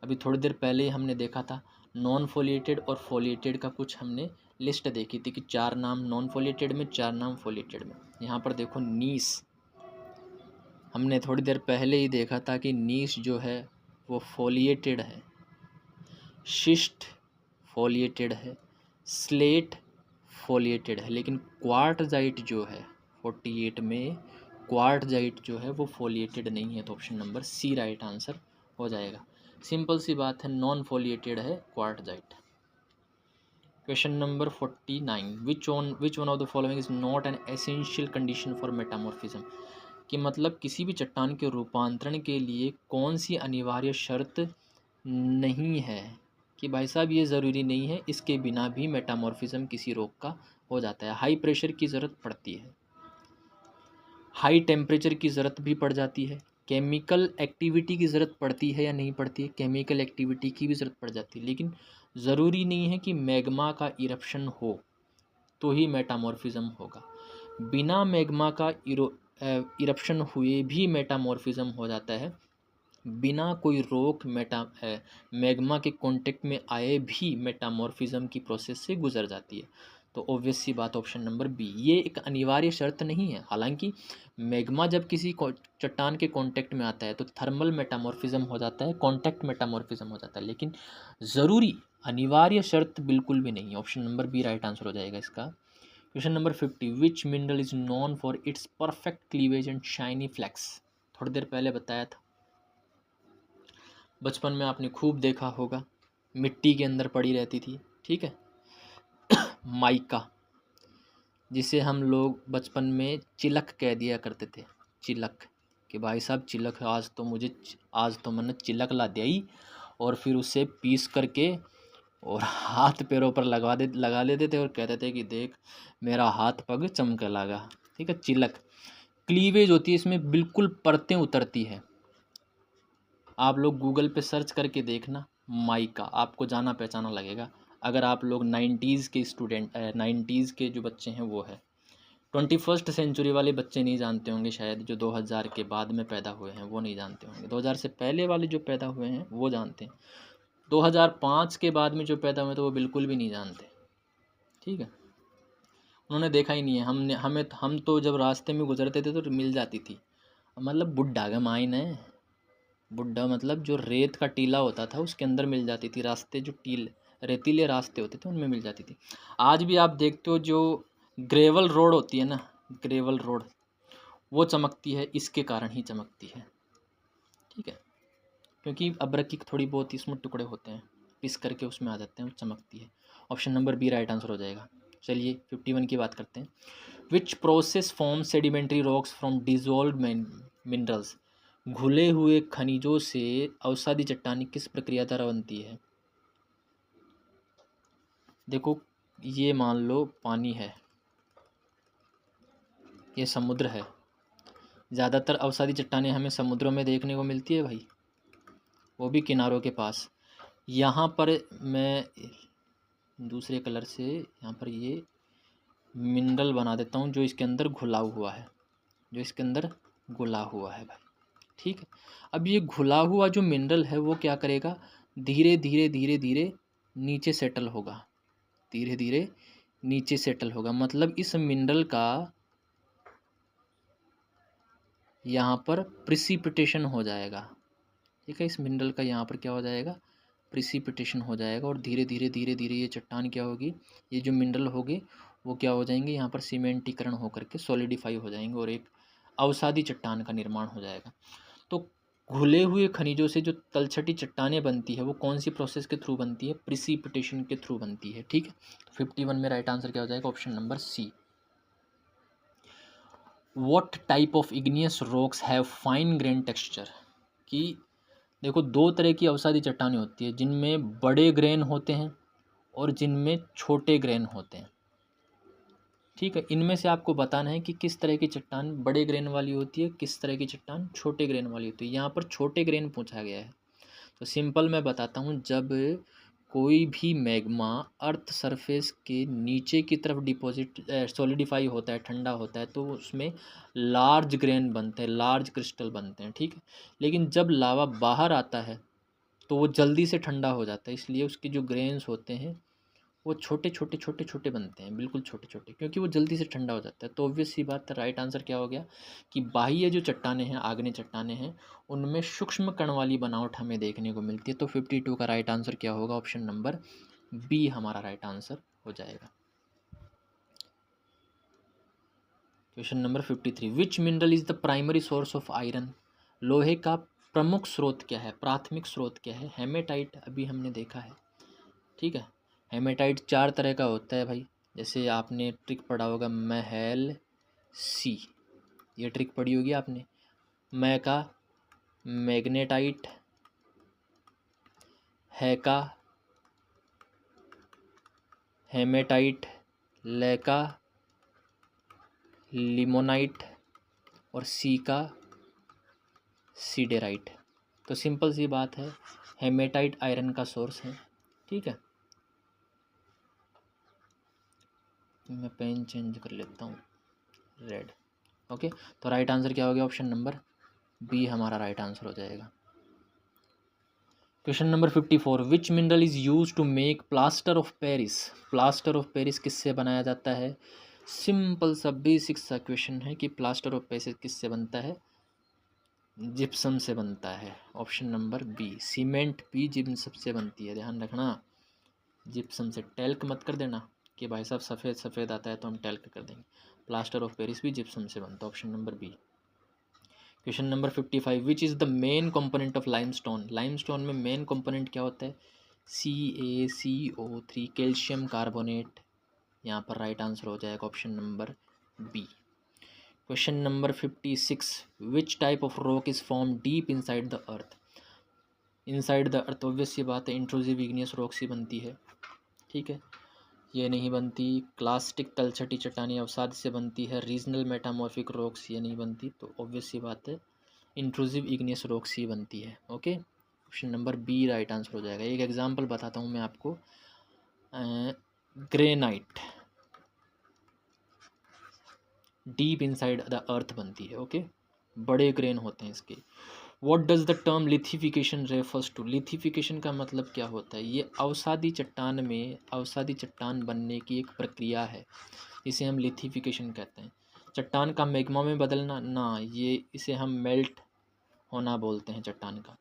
अभी थोड़ी देर पहले ही हमने देखा था नॉन फोलिएटेड और फोलिएटेड का कुछ हमने लिस्ट देखी थी कि 4 नाम नॉन फोलिएटेड में, 4 नाम फोलिएटेड में। यहाँ पर देखो नीस, हमने थोड़ी देर पहले ही देखा था कि नीस जो है वो फोलिएटेड है, शिस्ट फोलिएटेड है, स्लेट फोलिएटेड है, लेकिन क्वार्टजाइट जो है 48 में क्वार्टजाइट जो है वो फोलिएटेड नहीं है। तो option number C right answer हो जाएगा। सिंपल सी बात है, नॉन फोलिएटेड है quartzite. Question number 49, which one of the following is not an essential condition for metamorphism. कि मतलब किसी भी चट्टान के रूपांतरण के लिए कौन सी अनिवार्य शर्त नहीं है कि भाई साहब ये ज़रूरी नहीं है, इसके बिना भी मेटामॉर्फिज्म किसी रोग का हो जाता है। हाई प्रेशर की ज़रूरत पड़ती है, हाई टेम्परेचर की ज़रूरत भी पड़ जाती है, केमिकल एक्टिविटी की ज़रूरत पड़ती है या नहीं पड़ती है, केमिकल एक्टिविटी की भी ज़रूरत पड़ जाती है, लेकिन ज़रूरी नहीं है कि मैग्मा का इरप्शन हो तो ही मेटामॉर्फिज्म होगा। बिना मैग्मा का इरप्शन हुए भी मेटामॉर्फिज्म हो जाता है, बिना कोई रोक मैग्मा के कांटेक्ट में आए भी मेटामॉर्फिज्म की प्रोसेस से गुजर जाती है। तो ऑब्वियस सी बात ऑप्शन नंबर बी, ये एक अनिवार्य शर्त नहीं है। हालांकि मैग्मा जब किसी चट्टान के कांटेक्ट में आता है तो थर्मल मेटामॉर्फिज्म हो जाता है, कांटेक्ट मेटामॉर्फिज्म हो जाता है, लेकिन ज़रूरी अनिवार्य शर्त बिल्कुल भी नहीं है। Option number B right answer हो जाएगा इसका। Question number 50, which mineral is known for its perfect cleavage and shiny flakes. थोड़ी देर पहले बताया था, बचपन में आपने खूब देखा होगा, मिट्टी के अंदर पड़ी रहती थी, ठीक है, माइका, जिसे हम लोग बचपन में चिलक कह दिया करते थे। चिलक, कि भाई साहब चिलक, आज तो मैंने चिलक ला दिया, और फिर उसे पीस करके और हाथ पैरों पर लगा लेते थे और कहते थे कि देख मेरा हाथ पग चमके लगा। ठीक है, चिलक क्लीवेज होती है, इसमें बिल्कुल परतें उतरती है। आप लोग गूगल पे सर्च करके देखना माइका, आपको जाना पहचाना लगेगा। अगर आप लोग 90s के स्टूडेंट 90s के जो बच्चे हैं वो है, 21st सेंचुरी वाले बच्चे नहीं जानते होंगे शायद, जो 2000 के बाद में पैदा हुए हैं वो नहीं जानते होंगे। 2000 से पहले वाले जो पैदा हुए हैं वो जानते हैं, 2005 के बाद में जो पैदा हुए तो वो बिल्कुल भी नहीं जानते। ठीक है, उन्होंने देखा ही नहीं है। हम तो जब रास्ते में गुजरते थे तो मिल जाती थी, मतलब बुड्ढा का माइन है, बुड्ढा मतलब जो रेत का टीला होता था उसके अंदर मिल जाती थी। रास्ते जो रेतीले रास्ते होते थे उनमें मिल जाती थी। आज भी आप देखते हो जो ग्रेवल रोड होती है ना, ग्रेवल रोड, वो चमकती है इसके कारण ही चमकती है। ठीक है, क्योंकि अबरक की थोड़ी बहुत इसमें टुकड़े होते हैं, पिस करके उसमें आ जाते हैं, चमकती है। Option number B right answer हो जाएगा। चलिए 51 की बात करते हैं। Which process form sedimentary rocks from dissolve minerals. घुले हुए खनिजों से अवसादी चट्टानें किस प्रक्रिया द्वारा बनती है। देखो, ये मान लो पानी है, ये समुद्र है, ज़्यादातर अवसादी चट्टानें हमें समुद्रों में देखने को मिलती है भाई, वो भी किनारों के पास। यहाँ पर मैं दूसरे कलर से यहाँ पर ये मिनरल बना देता हूँ जो इसके अंदर घुला हुआ है, जो इसके अंदर घुला हुआ है भाई। ठीक है, अब ये घुला हुआ जो मिनरल है वो क्या करेगा, धीरे धीरे धीरे धीरे नीचे सेटल होगा, धीरे धीरे नीचे सेटल होगा। मतलब इस मिनरल का यहाँ पर प्रिसिपिटेशन हो जाएगा। ठीक है, इस मिनरल का यहाँ पर क्या हो जाएगा, प्रिसिपिटेशन हो जाएगा, और धीरे धीरे धीरे धीरे ये चट्टान क्या होगी, ये जो मिनरल होंगे वो क्या हो जाएंगे, यहाँ पर सीमेंटीकरण होकर के सॉलिडिफाई हो जाएंगे और एक अवसादी चट्टान का निर्माण हो जाएगा। तो घुले हुए खनिजों से जो तलछटी चट्टानें बनती है वो कौन सी प्रोसेस के थ्रू बनती है, प्रिसिपिटेशन के थ्रू बनती है। ठीक है, 51 में राइट आंसर क्या हो जाएगा, option number C. What type of igneous rocks have fine grain texture. कि देखो, दो तरह की अवसादी चट्टानें होती है, जिनमें बड़े ग्रेन होते हैं और जिनमें छोटे ग्रेन होते हैं। ठीक है, इनमें से आपको बताना है कि किस तरह की चट्टान बड़े ग्रेन वाली होती है, किस तरह की चट्टान छोटे ग्रेन वाली होती है। यहाँ पर छोटे ग्रेन पूछा गया है। तो सिंपल मैं बताता हूँ, जब कोई भी मैग्मा अर्थ सरफेस के नीचे की तरफ डिपॉजिट सॉलिडिफाई होता है, ठंडा होता है, तो उसमें लार्ज ग्रेन बनते हैं, लार्ज क्रिस्टल बनते हैं। ठीक है, लेकिन जब लावा बाहर आता है तो वो जल्दी से ठंडा हो जाता है, इसलिए उसके जो ग्रेन्स होते हैं वो छोटे छोटे छोटे छोटे बनते हैं, बिल्कुल छोटे छोटे, क्योंकि वो जल्दी से ठंडा हो जाता है। तो ऑब्वियस सी बात है, राइट आंसर क्या हो गया कि बाह्य जो चट्टानें हैं, आग्नेय चट्टानें हैं, उनमें सूक्ष्म कण वाली बनावट हमें देखने को मिलती है। तो 52 का राइट आंसर क्या होगा? ऑप्शन नंबर बी हमारा राइट आंसर हो जाएगा। Question number 53, which mineral is the primary source of iron? लोहे का प्रमुख स्रोत क्या है, प्राथमिक स्रोत क्या है? हेमेटाइट अभी हमने देखा है। ठीक है, हेमेटाइट 4 तरह का होता है भाई, जैसे आपने ट्रिक पढ़ा होगा महल सी, ये ट्रिक पढ़ी होगी आपने। मैं का मैग्नेटाइट, है का हेमेटाइट, ले का लिमोनाइट और सी का सीडेराइट। तो सिंपल सी बात है, हेमेटाइट आयरन का सोर्स है। ठीक है, मैं पेन चेंज कर लेता हूँ, रेड। ओके, तो राइट आंसर क्या हो गया? ऑप्शन नंबर बी हमारा राइट आंसर हो जाएगा। Question number 54, which mineral is use to make plaster of Paris? Plaster of Paris किससे बनाया जाता है? सिंपल सा बेसिक सा क्वेश्चन है कि प्लास्टर ऑफ पेरिस किससे बनता है? जिप्सम से बनता है। ऑप्शन नंबर बी, सीमेंट भी जिप्सम से बनती है, ध्यान रखना। जिप्सम से, टैल्क मत कर देना कि भाई साहब सफ़ेद सफ़ेद आता है तो हम टैल्क कर देंगे। प्लास्टर ऑफ पेरिस भी जिप्सम से बनता है। Option number B. Question number 55, which is the main component of limestone? Limestone में मेन कंपोनेंट क्या होता है? CaCO3, calcium carbonate. यहाँ पर राइट आंसर हो जाएगा option number B. Question number 56, which type of rock is form deep inside the earth? Inside the earth obvious सी बात है, इंट्रूसिव इग्नियस रॉक सी बनती है। ठीक है, ये नहीं बनती। क्लास्टिक तलछटी चट्टानी अवसाद से बनती है। रीजनल मेटामॉर्फिक रॉक्स ये नहीं बनती। तो ऑब्वियस सी बात है, इंट्रूसिव इग्नियस रॉक्स ही बनती है। Okay, option number B right answer हो जाएगा। एक एग्जांपल बताता हूँ मैं आपको, granite deep inside the earth बनती है। ओके, बड़े ग्रेन होते हैं इसके। What does the term lithification refers to? Lithification का मतलब क्या होता है? ये अवसादी चट्टान में अवसादी चट्टान बनने की एक प्रक्रिया है, इसे हम लिथिफिकेशन कहते हैं। चट्टान का मैग्मा में बदलना ना, ये इसे हम मेल्ट होना बोलते हैं चट्टान का।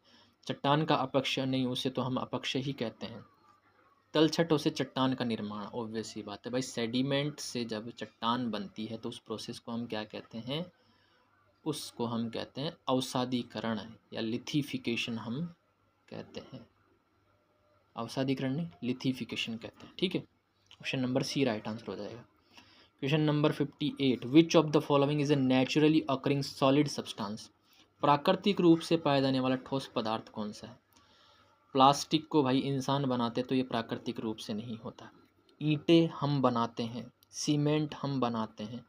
चट्टान का अपक्षय नहीं, उसे तो हम अपक्षय ही कहते हैं। तलछटों से चट्टान का निर्माण, ऑब्वियस सी बात है भाई, सेडिमेंट से जब चट्टान बनती है तो उस प्रोसेस को हम क्या कहते हैं? उसको हम कहते हैं अवसादीकरण या लिथिफिकेशन हम कहते हैं। अवसादीकरण नहीं, लिथिफिकेशन कहते हैं। ठीक है, option number C right answer हो जाएगा। Question number 58, which of the following is a naturally occurring solid substance? प्राकृतिक रूप से पाया जाने वाला ठोस पदार्थ कौन सा है? प्लास्टिक को भाई इंसान बनाते तो ये प्राकृतिक रूप से नहीं होता। ईंटें हम बनाते हैं, सीमेंट हम बनाते हैं,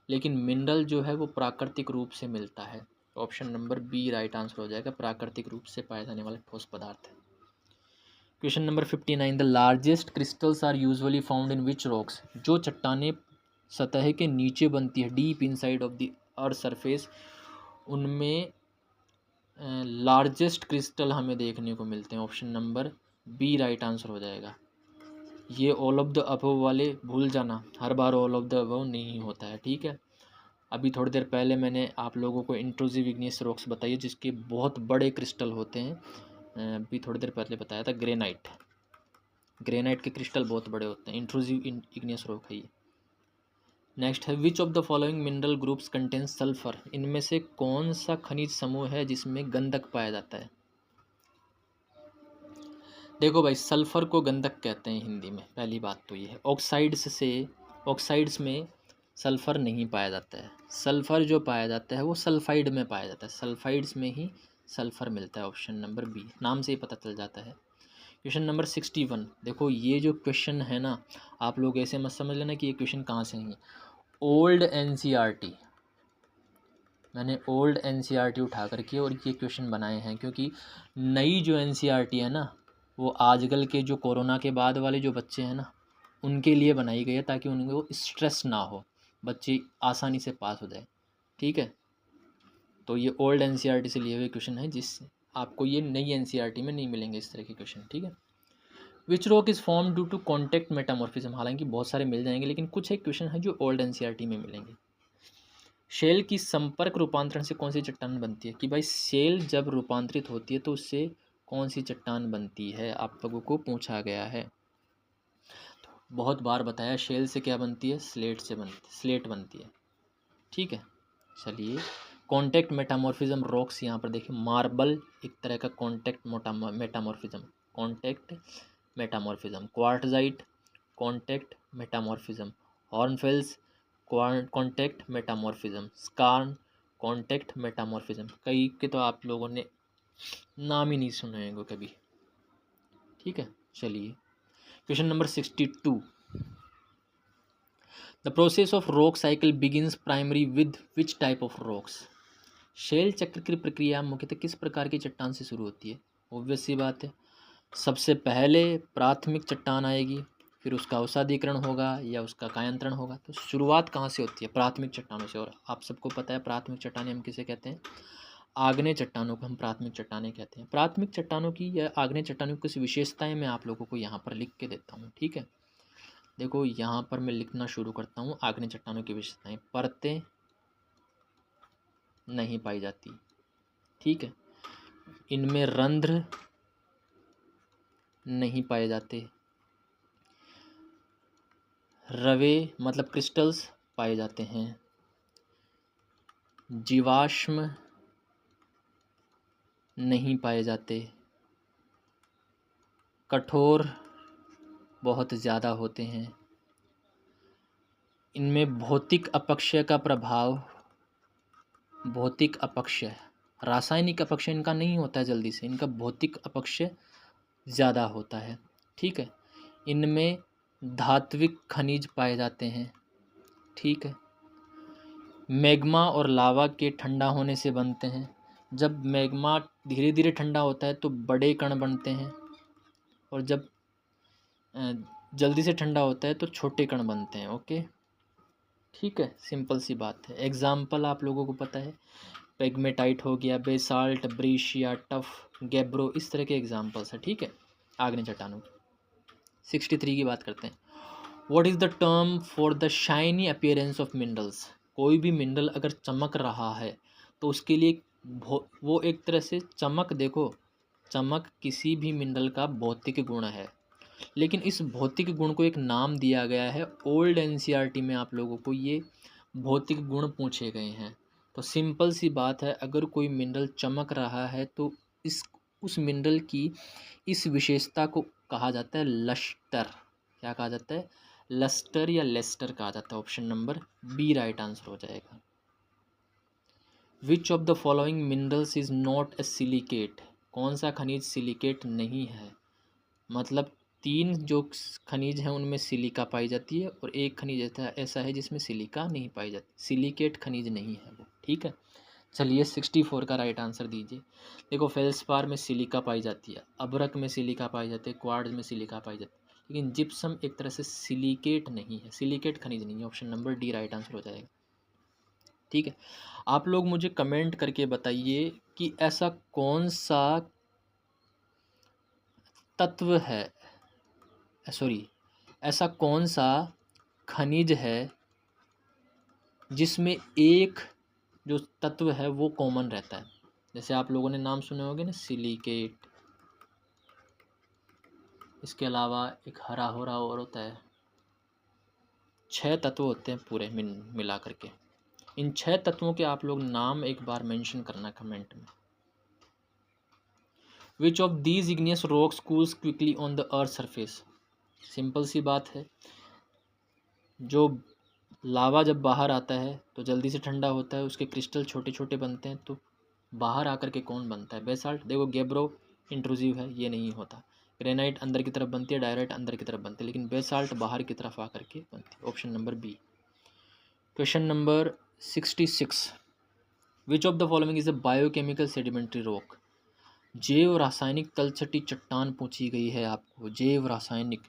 लेकिन मिनरल जो है वो प्राकृतिक रूप से मिलता है। Option number B right answer हो जाएगा, प्राकृतिक रूप से पाए जाने वाला ठोस पदार्थ है। Question number 59, the largest crystals are usually found in which rocks? जो चट्टानें सतह के नीचे बनती है, deep inside of the earth surface, उनमें लार्जेस्ट क्रिस्टल हमें देखने को मिलते हैं। Option number B right answer हो जाएगा। ये ऑल ऑफ द अबव वाले भूल जाना, हर बार ऑल ऑफ द अबव नहीं होता है। ठीक है, अभी थोड़ी देर पहले मैंने आप लोगों को इंट्रूसिव इग्नियस रॉक्स बताइए जिसके बहुत बड़े क्रिस्टल होते हैं। अभी थोड़ी देर पहले बताया था ग्रेनाइट, ग्रेनाइट के क्रिस्टल बहुत बड़े होते हैं, इंट्रूसिव इग्नियस रॉक है ये। नेक्स्ट है, विच of the following mineral groups contain sulphur? इनमें से कौन सा खनिज समूह है जिसमें गंधक पाया जाता है? देखो भाई, सल्फर को गंधक कहते हैं हिंदी में, पहली बात तो ये है। ऑक्साइड्स में सल्फर नहीं पाया जाता है। सल्फर जो पाया जाता है वो सल्फाइड में पाया जाता है, सल्फाइड्स में ही सल्फर मिलता है। ऑप्शन नंबर बी, नाम से ही पता चल जाता है। क्वेश्चन नंबर 61, देखो ये जो क्वेश्चन है ना, आप लोग ऐसे मत समझ लेना कि ये क्वेश्चन कहाँ से हैं। ओल्ड एनसीईआरटी, मैंने ओल्ड एनसीईआरटी उठा करके और ये क्वेश्चन बनाए हैं, क्योंकि नई जो एनसीईआरटी है ना, वो आजकल के जो कोरोना के बाद वाले जो बच्चे हैं ना, उनके लिए बनाई गई है, ताकि उनको स्ट्रेस ना हो, बच्चे आसानी से पास हो जाए। ठीक है, तो ये ओल्ड एनसीईआरटी से लिए हुए क्वेश्चन है, जिससे आपको ये नई एनसीईआरटी में नहीं मिलेंगे इस तरह के क्वेश्चन। ठीक है, which rock is form due to contact metamorphism, हालांकि बहुत सारे मिल जाएंगे, लेकिन कुछ एक क्वेश्चन है जो ओल्ड एनसीईआरटी में मिलेंगे। शेल की संपर्क रूपांतरण से कौन सी चट्टान बनती है, कि भाई शेल जब रूपांतरित होती है तो उससे कौन सी चट्टान बनती है, आप लोगों को पूछा गया है। बहुत बार बताया, शेल से क्या बनती है, स्लेट बनती है। ठीक है, चलिए, कॉन्टैक्ट मेटामॉर्फिज्म रॉक्स, यहाँ पर देखिए मार्बल एक तरह का contact metamorphism, contact metamorphism, quartzite contact metamorphism, hornfels contact metamorphism, skarn contact metamorphism. कई के तो आप लोगों ने नाम ही नहीं सुने होंगे कभी। ठीक है, चलिए, question number 62, the process of rock cycle begins primary with which type of rocks, शेल चक्र की प्रक्रिया मुख्यतः किस प्रकार की चट्टान से शुरू होती है। ऑब्वियस सी बात है, सबसे पहले प्राथमिक चट्टान आएगी, फिर उसका अवसादीकरण होगा या उसका कायांतरण होगा। तो शुरुआत कहाँ से होती है, प्राथमिक चट्टानों से। और आप सबको पता है प्राथमिक चट्टानें हम किसे कहते हैं, आग्नेय चट्टानों को हम प्राथमिक चट्टानें कहते हैं। प्राथमिक चट्टानों की या आग्नेय चट्टानों की कुछ विशेषताएं मैं आप लोगों को यहाँ पर लिख के देता हूँ। ठीक है, देखो यहाँ पर मैं लिखना शुरू करता हूँ। आग्नेय चट्टानों की विशेषताएं, परतें नहीं पाई जाती। ठीक है, इनमें रंध्र नहीं पाए जाते, रवे मतलब क्रिस्टल्स पाए जाते हैं, जीवाश्म नहीं पाए जाते, कठोर बहुत ज़्यादा होते हैं, इनमें भौतिक अपक्षय का प्रभाव, भौतिक अपक्षय, रासायनिक अपक्षय इनका नहीं होता है जल्दी से, इनका भौतिक अपक्षय ज़्यादा होता है। ठीक है, इनमें धात्विक खनिज पाए जाते हैं। ठीक है, मैग्मा और लावा के ठंडा होने से बनते हैं। जब मैग्मा धीरे धीरे ठंडा होता है तो बड़े कण बनते हैं, और जब जल्दी से ठंडा होता है तो छोटे कण बनते हैं। ओके, ठीक है, सिंपल सी बात है। एग्जाम्पल आप लोगों को पता है, पेग्मेटाइट हो गया, बेसाल्ट, ब्रीशिया, टफ, गैब्रो, इस तरह के एग्जाम्पल्स हैं। ठीक है, आग्नेय चट्टानों की। 63 की बात करते हैं, what is the term for the shiny appearance of minerals, कोई भी मिनरल अगर चमक रहा है तो उसके लिए वो एक तरह से चमक, देखो चमक किसी भी मिनरल का भौतिक गुण है, लेकिन इस भौतिक गुण को एक नाम दिया गया है। ओल्ड एनसीईआरटी में आप लोगों को ये भौतिक गुण पूछे गए हैं। तो सिंपल सी बात है, अगर कोई मिनरल चमक रहा है तो इस उस मिनरल की इस विशेषता को कहा जाता है लस्टर। क्या कहा जाता है, लस्टर या लेस्टर कहा जाता है। Option number B right answer हो जाएगा। Which of the following minerals is not a silicate, कौन सा खनिज सिलिकेट नहीं है, मतलब 3 जो खनिज हैं उनमें सिलिका पाई जाती है, और एक खनिज ऐसा है जिसमें सिलिका नहीं पाई जाती, सिलिकेट खनिज नहीं है वो। ठीक है, चलिए 64 का राइट आंसर दीजिए। देखो फेल्सपार में सिलिका पाई जाती है, अभ्रक में सिलिका पाई जाती है, क्वार्ट्ज में सिलिका पाई जाती है, लेकिन जिप्सम एक तरह से सिलिकेट नहीं है, सिलिकेट खनिज नहीं है। Option number D right answer हो जाएगा। ठीक है, आप लोग मुझे कमेंट करके बताइए कि ऐसा कौन सा तत्व है, सॉरी, ऐसा कौन सा खनिज है जिसमें एक जो तत्व है वो कॉमन रहता है। जैसे आप लोगों ने नाम सुने होंगे ना, सिलिकेट, इसके अलावा एक हरा होरा और होता है। 6 तत्व होते हैं पूरे मिला करके। इन 6 तत्वों के आप लोग नाम एक बार मेंशन करना कमेंट में। Which of these igneous rocks cools quickly on the earth surface, simple सी बात है, जो लावा जब बाहर आता है तो जल्दी से ठंडा होता है, उसके क्रिस्टल छोटे छोटे बनते हैं, तो बाहर आकर के कौन बनता है, बेसाल्ट। देखो गैब्रो इंट्रूसिव है, ये नहीं होता। ग्रेनाइट अंदर की तरफ बनती है, डायरेक्ट अंदर की तरफ बनती है, लेकिन बेसाल्ट बाहर की तरफ आकर के बनती है। Option number B. Question number 66, which of the following is a biochemical sedimentary rock. जैव रासायनिक तलछटी चट्टान पूछी गई है आपको। जैव रासायनिक,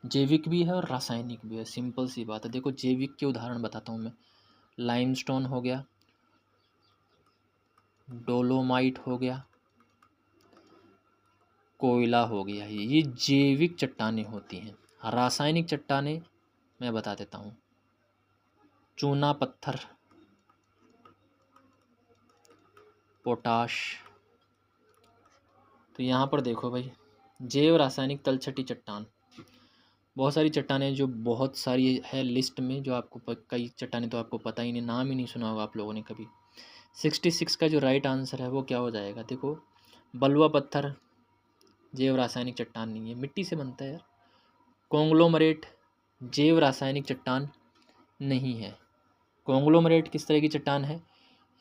जैविक भी है और रासायनिक भी है, सिंपल सी बात है। देखो जैविक के उदाहरण बताता हूँ मैं। लाइमस्टोन हो गया, डोलोमाइट हो गया, कोयला हो गया, ये जैविक चट्टानें होती हैं। रासायनिक चट्टानें मैं बता देता हूँ। चूना पत्थर, पोटाश। तो यहाँ पर देखो भाई, जैव रासायनिक तलछटी चट्टान, बहुत सारी चट्टानें जो बहुत सारी है लिस्ट में, जो आपको कई चट्टानें तो आपको पता ही नहीं, नाम ही नहीं सुना होगा आप लोगों ने कभी। 66 का जो राइट आंसर है वो क्या हो जाएगा? देखो बलुआ पत्थर जैव रासायनिक चट्टान नहीं है, मिट्टी से बनता है यार। कॉन्ग्लोमरेट जैव रासायनिक चट्टान नहीं है। कॉन्ग्लोमरेट किस तरह की चट्टान है?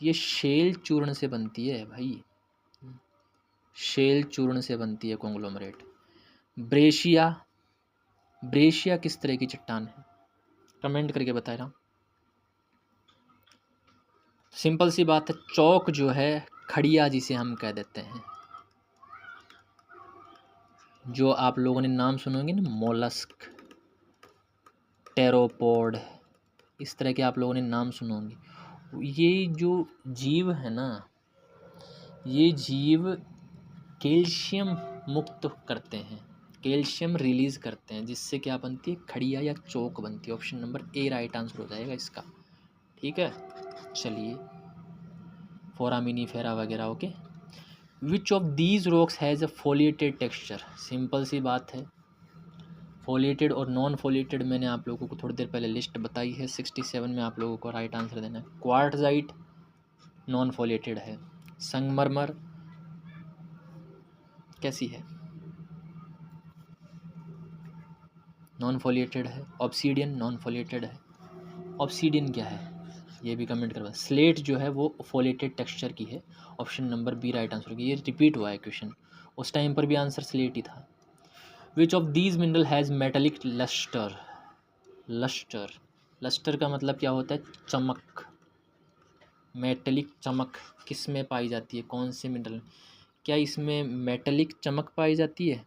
ये शेल चूर्ण से बनती है भाई, शेल चूर्ण से बनती है कॉन्ग्लोमरेट। ब्रेशिया, ब्रेशिया किस तरह की चट्टान है? कमेंट करके बता रहा हूँ। सिंपल सी बात है, चौक जो है, खड़िया जिसे हम कह देते हैं, जो आप लोगों ने नाम सुनोगे ना, मोलस्क, टेरोपोड, इस तरह के आप लोगों ने नाम सुनोगे। ये जो जीव है ना, ये जीव कैल्शियम मुक्त करते हैं, कैल्शियम रिलीज करते हैं, जिससे क्या बनती है? खड़िया या चौक बनती है। Option number A right answer हो जाएगा इसका। ठीक है, चलिए फोरामिनीफेरा वगैरह। Okay, which of these rocks has a foliated texture. Simple सी बात है, फोलिएटेड और नॉन फोलिएटेड मैंने आप लोगों को थोड़ी देर पहले लिस्ट बताई है। 67 में आप लोगों को राइट आंसर देना है। क्वार्टजाइट नॉन फोलिएटेड है। संगमरमर कैसी है? नॉन फोलिएटेड है। ऑब्सीडियन नॉन फोलिएटेड है। ऑब्सीडियन क्या है ये भी कमेंट करवा। स्लेट जो है वो फोलिएटेड टेक्सचर की है। Option number B right answer होगी। ये रिपीट हुआ है क्वेश्चन, उस टाइम पर भी आंसर स्लेट ही था। Which of these mineral has metallic lustre. Lustre, lustre का मतलब क्या होता है? चमक। मेटेलिक चमक किस में पाई जाती है? कौन से मिनरल? क्या इसमें मेटेलिक चमक पाई जाती है?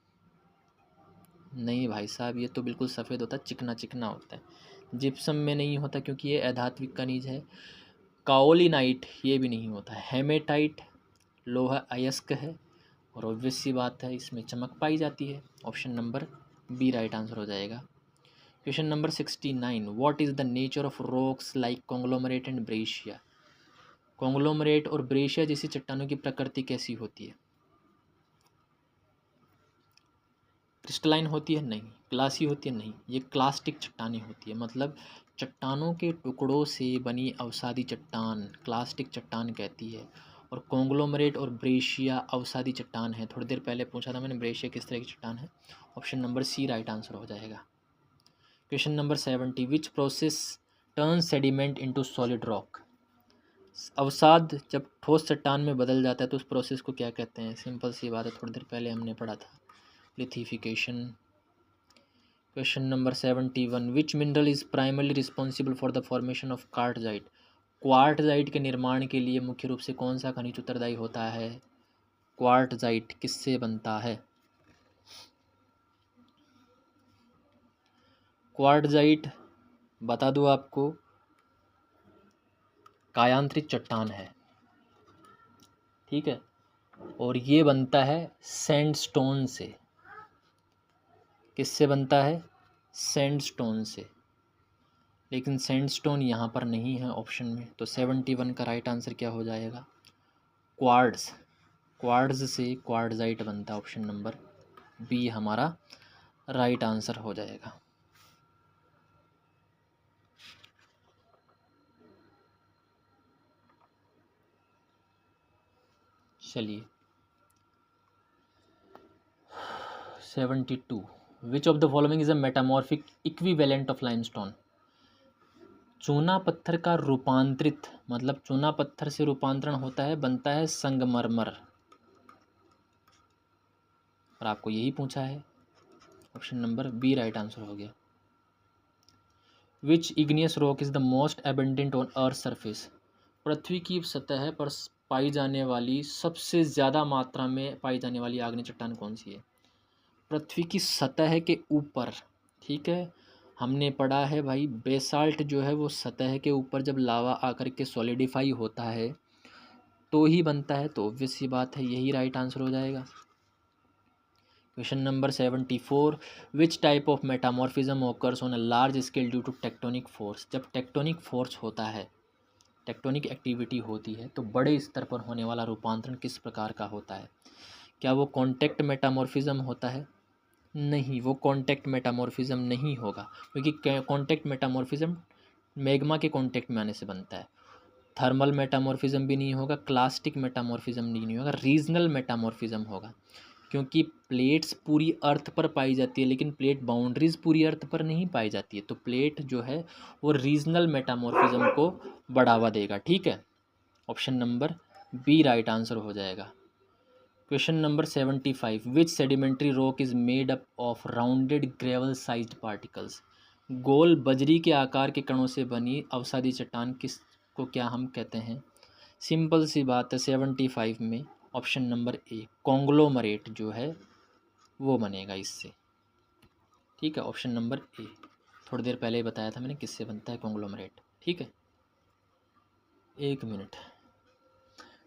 नहीं भाई साहब, ये तो बिल्कुल सफ़ेद होता है, चिकना चिकना होता है। जिप्सम में नहीं होता क्योंकि ये अधात्विक खनिज है। काओलिनाइट ये भी नहीं होता। हेमेटाइट लोहा अयस्क है, और ऑब्वियस सी बात है इसमें चमक पाई जाती है। Option number B right answer हो जाएगा। Question number 69, what is the nature of rocks like conglomerate and breccia. Conglomerate और ब्रेशिया जैसी चट्टानों की प्रकृति कैसी होती है? क्रिस्टलाइन होती है? नहीं। ग्लासी होती है? नहीं। ये क्लास्टिक चट्टानें होती है, मतलब चट्टानों के टुकड़ों से बनी अवसादी चट्टान क्लास्टिक चट्टान कहती है। और कॉन्ग्लोमरेट और ब्रेशिया अवसादी चट्टान है। थोड़ी देर पहले पूछा था मैंने, ब्रेशिया किस तरह की चट्टान है? Option number C right answer हो जाएगा। Question number 70, which process turn sediment into solid rock. अवसाद जब ठोस चट्टान में बदल जाता है तो उस प्रोसेस को क्या कहते हैं? सिंपल सी बात है, थोड़ी देर पहले हमने पढ़ा था, lithification. Question number 71, which mineral is primarily responsible for the formation of quartzite. Quartzite के निर्माण के लिए मुख्य रूप से कौन सा खनिज उत्तरदायी होता है? क्वार्टजाइट किससे बनता है? क्वार्टजाइट बता दूँ आपको, कायांतरित चट्टान है, ठीक है, और ये बनता है सैंडस्टोन से। किससे बनता है? सैंडस्टोन से। लेकिन सैंडस्टोन यहाँ पर नहीं है ऑप्शन में, तो 71 का राइट आंसर क्या हो जाएगा? क्वार्ट्ज। क्वार्ट्ज से क्वार्टजाइट बनता है। ऑप्शन नंबर बी हमारा राइट आंसर हो जाएगा। चलिए 72, विच of the following is a metamorphic equivalent of limestone. चूना पत्थर का रूपांतरित, मतलब चूना पत्थर से रूपांतरण होता है, बनता है संगमरमर, और आपको यही पूछा है। Option number B right answer हो गया। Which igneous rock is the most abundant on earth surface. पृथ्वी की सतह पर पाई जाने वाली सबसे ज़्यादा मात्रा में पाई जाने वाली आग्नेय चट्टान कौन सी है? पृथ्वी की सतह के ऊपर, ठीक है। हमने पढ़ा है भाई, बेसाल्ट जो है वो सतह के ऊपर जब लावा आकर के सॉलिडिफाई होता है तो ही बनता है, तो ऑब्वियस सी बात है यही राइट आंसर हो जाएगा। Question number 74, which type of metamorphism occurs on a large scale due to tectonic force. जब टेक्टोनिक फोर्स होता है, टेक्टोनिक एक्टिविटी होती है, तो बड़े स्तर पर होने वाला रूपांतरण किस प्रकार का होता है? क्या वो कॉन्टेक्ट मेटामॉर्फिज्म होता है? नहीं, वो कॉन्टेक्ट मेटामॉर्फिज्म नहीं होगा, क्योंकि कॉन्टेक्ट मेटामॉर्फिज्म मैग्मा के कॉन्टेक्ट में आने से बनता है। थर्मल मेटामॉर्फिज्म भी नहीं होगा, क्लास्टिक मेटामॉर्फिज्म नहीं होगा, रीजनल मेटामॉर्फिज्म होगा। क्योंकि प्लेट्स पूरी अर्थ पर पाई जाती है, लेकिन प्लेट बाउंड्रीज पूरी अर्थ पर नहीं पाई जाती है, तो प्लेट जो है वो रीजनल मेटामॉर्फिज्म को बढ़ावा देगा। ठीक है, option number B right answer हो जाएगा। Question number 75, which sedimentary rock is made up of rounded gravel sized particles. गोल बजरी के आकार के कणों से बनी अवसादी चट्टान किस को क्या हम कहते हैं? सिंपल सी बात है, 75 में ऑप्शन नंबर ए कॉन्ग्लोमरेट जो है वो बनेगा इससे। ठीक है, ऑप्शन नंबर ए। थोड़ी देर पहले ही बताया था मैंने किससे बनता है कॉन्ग्लोमरेट। ठीक है, एक minute.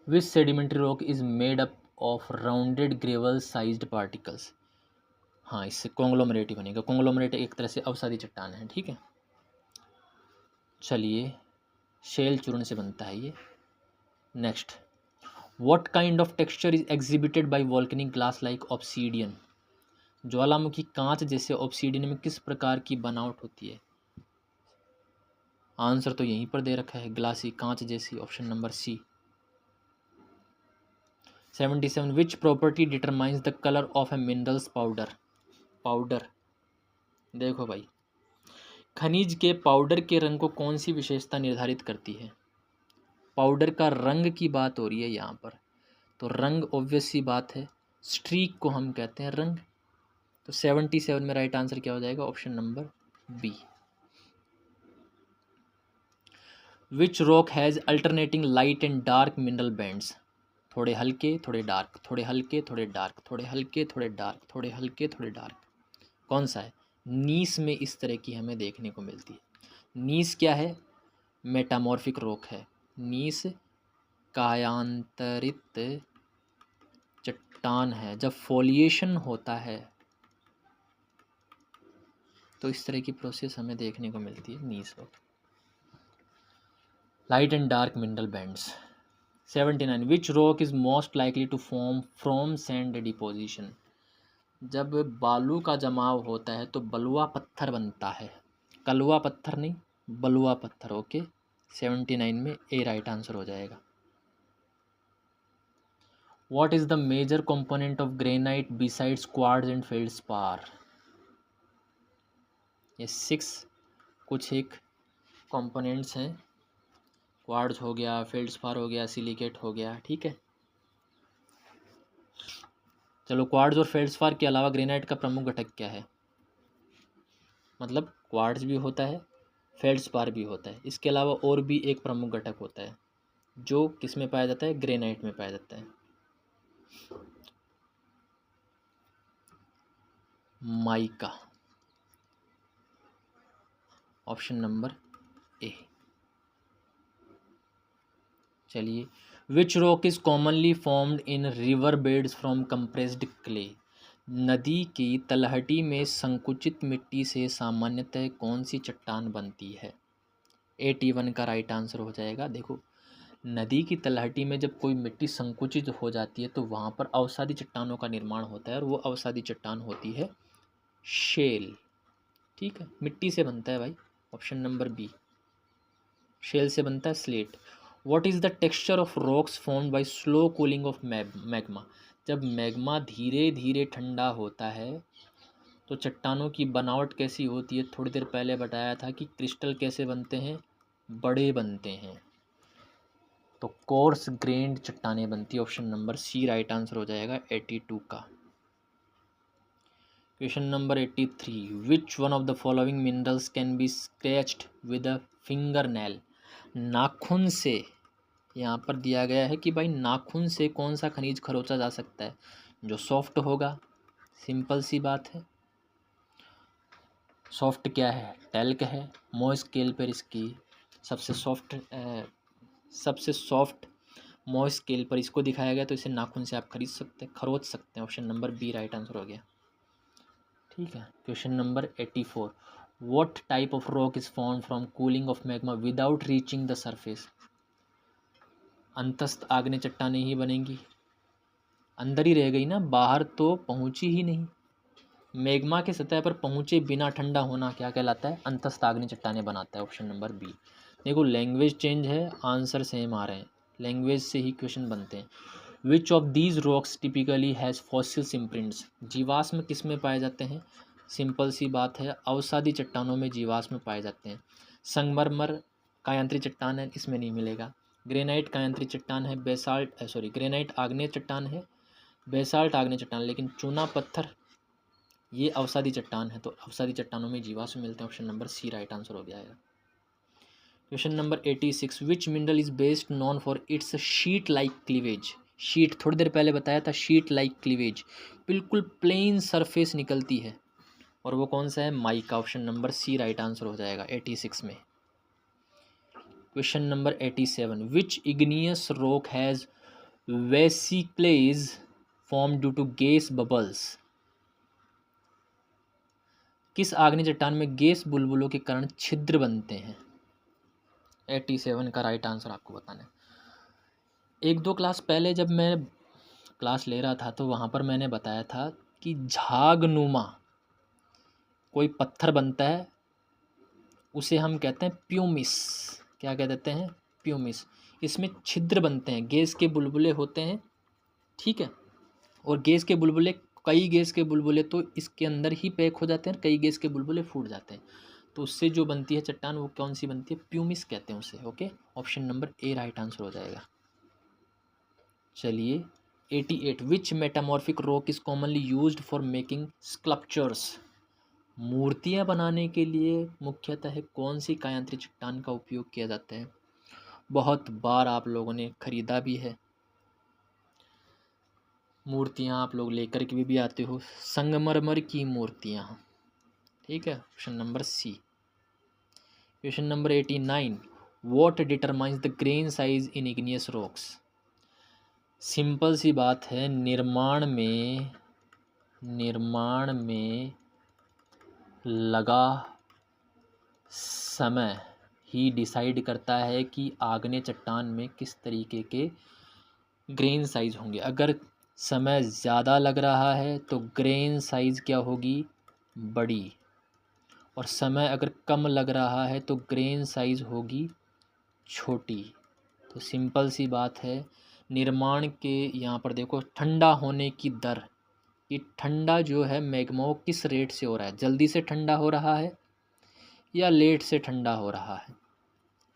Which sedimentary rock is made up of rounded gravel sized particles. हाँ, इससे कॉन्ग्लोमरेट ही बनेगा। कॉन्ग्लोमरेट एक तरह से अवसादी चट्टान है। ठीक है, चलिए, शेल चूर्ण से बनता है ये। Next, what kind of texture is exhibited by volcanic glass like obsidian. ज्वालामुखी कांच जैसे ऑब्सीडियन में किस प्रकार की बनावट होती है? आंसर तो यहीं पर दे रखा है, ग्लासी, कांच जैसी, option number C. 77, which property determines the colour of a minerals powder. Powder, देखो भाई, खनिज के पाउडर के रंग को कौन सी विशेषता निर्धारित करती है? पाउडर का रंग की बात हो रही है यहाँ पर, तो रंग ऑब्वियस सी बात है, स्ट्रीक को हम कहते हैं रंग। तो 77 में राइट आंसर क्या हो जाएगा? Option number B. Which rock has alternating light and dark mineral bands. थोड़े हल्के थोड़े डार्क, थोड़े हल्के थोड़े डार्क, थोड़े हल्के थोड़े डार्क, थोड़े हल्के थोड़े डार्क, कौन सा है? नीस में इस तरह की हमें देखने को मिलती है। नीस क्या है? मेटामॉर्फिक रॉक है। नीस कायांतरित चट्टान है। जब फोलिएशन होता है तो इस तरह की प्रोसेस हमें देखने को मिलती है gneiss rock. Light and dark mineral bands. 79, which rock is most likely to form from sand deposition. जब बालू का जमाव होता है तो बलुआ पत्थर बनता है, कलवा पत्थर नहीं, बलुआ पत्थर। ओके, 79 में ए राइट आंसर हो जाएगा। What is the major component of granite besides quartz and feldspar. ये 6 कुछ एक कंपोनेंट्स हैं। क्वार्ट्ज हो गया, फेल्डस्पार हो गया, सिलिकेट हो गया। ठीक है, चलो, क्वार्ट्ज और फेल्डस्पार के अलावा ग्रेनाइट का प्रमुख घटक क्या है? मतलब क्वार्ट्ज भी होता है, फेल्डस्पार भी होता है, इसके अलावा और भी एक प्रमुख घटक होता है जो किस में पाया जाता है? ग्रेनाइट में पाया जाता है। Mica, option number A. चलिए, which rock is commonly formed in river beds from compressed clay. नदी की तलहटी में संकुचित मिट्टी से सामान्यतः कौन सी चट्टान बनती है? 81 का राइट आंसर हो जाएगा। देखो, नदी की तलहटी में जब कोई मिट्टी संकुचित हो जाती है तो वहाँ पर अवसादी चट्टानों का निर्माण होता है, और वो अवसादी चट्टान होती है शेल। ठीक है, मिट्टी से बनता है भाई, ऑप्शन नंबर बी। शेल से बनता है slate. What is the texture of rocks formed bye slow cooling of magma. जब मैग्मा धीरे धीरे ठंडा होता है तो चट्टानों की बनावट कैसी होती है? थोड़ी देर पहले बताया था कि क्रिस्टल कैसे बनते हैं? बड़े बनते हैं, तो कोर्स ग्रेन्ड चट्टानें बनती है। Option number C right answer हो जाएगा 82 का। Question number 83, which one of the following minerals can be scratched with a finger nail. नाखून से, यहाँ पर दिया गया है कि भाई नाखून से कौन सा खनिज खरोचा जा सकता है जो सॉफ्ट होगा। सिंपल सी बात है, सॉफ्ट क्या है, टैल्क है। मॉइस्ट स्केल पर इसकी सबसे सॉफ्ट मॉइस्ट स्केल पर इसको दिखाया गया, तो इसे नाखून से आप खरोच सकते हैं। Option number B right answer हो गया। ठीक है, question number 84, what type of rock is form from cooling of magma without reaching the surface. अंतस्थ आग्नेय चट्टानें ही बनेंगी, अंदर ही रह गई ना, बाहर तो पहुंची ही नहीं। मैग्मा के सतह पर पहुंचे बिना ठंडा होना क्या कहलाता है, अंतस्थ आग्नेय चट्टानें बनाता है। Option number B. देखो लैंग्वेज चेंज है, आंसर सेम आ रहे हैं, लैंग्वेज से ही क्वेश्चन बनते हैं। Which of these rocks typically has fossils imprints. जीवाश्म किस में पाए जाते हैं, सिंपल सी बात है, अवसादी चट्टानों में जीवाश्म पाए जाते हैं। संगमरमर कायांत्री चट्टान है, इसमें नहीं मिलेगा। ग्रेनाइट कायांत्री चट्टान है, ग्रेनाइट आग्नेय चट्टान है, बेसाल्ट आग्नेय चट्टान, लेकिन चूना पत्थर ये अवसादी चट्टान है, तो अवसादी चट्टानों में जीवाश्म मिलते हैं। Option number C right answer हो जाएगा। Question number 86, which mineral is best known for its sheet like cleavage. Sheet थोड़ी देर पहले बताया था, शीट लाइक क्लीवेज, बिल्कुल प्लेन सरफेस निकलती है, और वो कौन सा है, mica. Option number C right answer हो जाएगा 86 में। Question number 87, which igneous rock has vesicles form due to gas bubbles. किस आग्नेय चट्टान में गैस बुलबुलों के कारण छिद्र बनते हैं। 87 का राइट आंसर आपको बताना है। एक दो क्लास पहले जब मैं क्लास ले रहा था तो वहाँ पर मैंने बताया था कि झागनुमा कोई पत्थर बनता है, उसे हम कहते हैं प्यूमिस। क्या कह देते हैं, प्यूमिस। इसमें छिद्र बनते हैं, गैस के बुलबुले होते हैं, ठीक है, और गैस के बुलबुले, कई गैस के बुलबुले तो इसके अंदर ही पैक हो जाते हैं, कई गैस के बुलबुले फूट जाते हैं, तो उससे जो बनती है चट्टान वो कौन सी बनती है, प्यूमिस कहते हैं उसे। Okay, option number A right answer हो जाएगा। चलिए 88, which metamorphic rock is commonly used for making sculptures. मूर्तियाँ बनाने के लिए मुख्यतः कौन सी कायांत्री चट्टान का उपयोग किया जाता है। बहुत बार आप लोगों ने खरीदा भी है, मूर्तियाँ आप लोग लेकर के भी आते हो, संगमरमर की मूर्तियाँ, ठीक है, option number C. Question number 89, what determines the grain size in igneous rocks. Simple सी बात है, निर्माण में लगा समय ही डिसाइड करता है कि आग्नेय चट्टान में किस तरीके के ग्रेन साइज होंगे। अगर समय ज़्यादा लग रहा है तो ग्रेन साइज क्या होगी, बड़ी, और समय अगर कम लग रहा है तो ग्रेन साइज होगी छोटी। तो सिंपल सी बात है, निर्माण के यहाँ पर देखो ठंडा होने की दर, कि ठंडा जो है मैग्मा वो किस रेट से हो रहा है, जल्दी से ठंडा हो रहा है या लेट से ठंडा हो रहा है,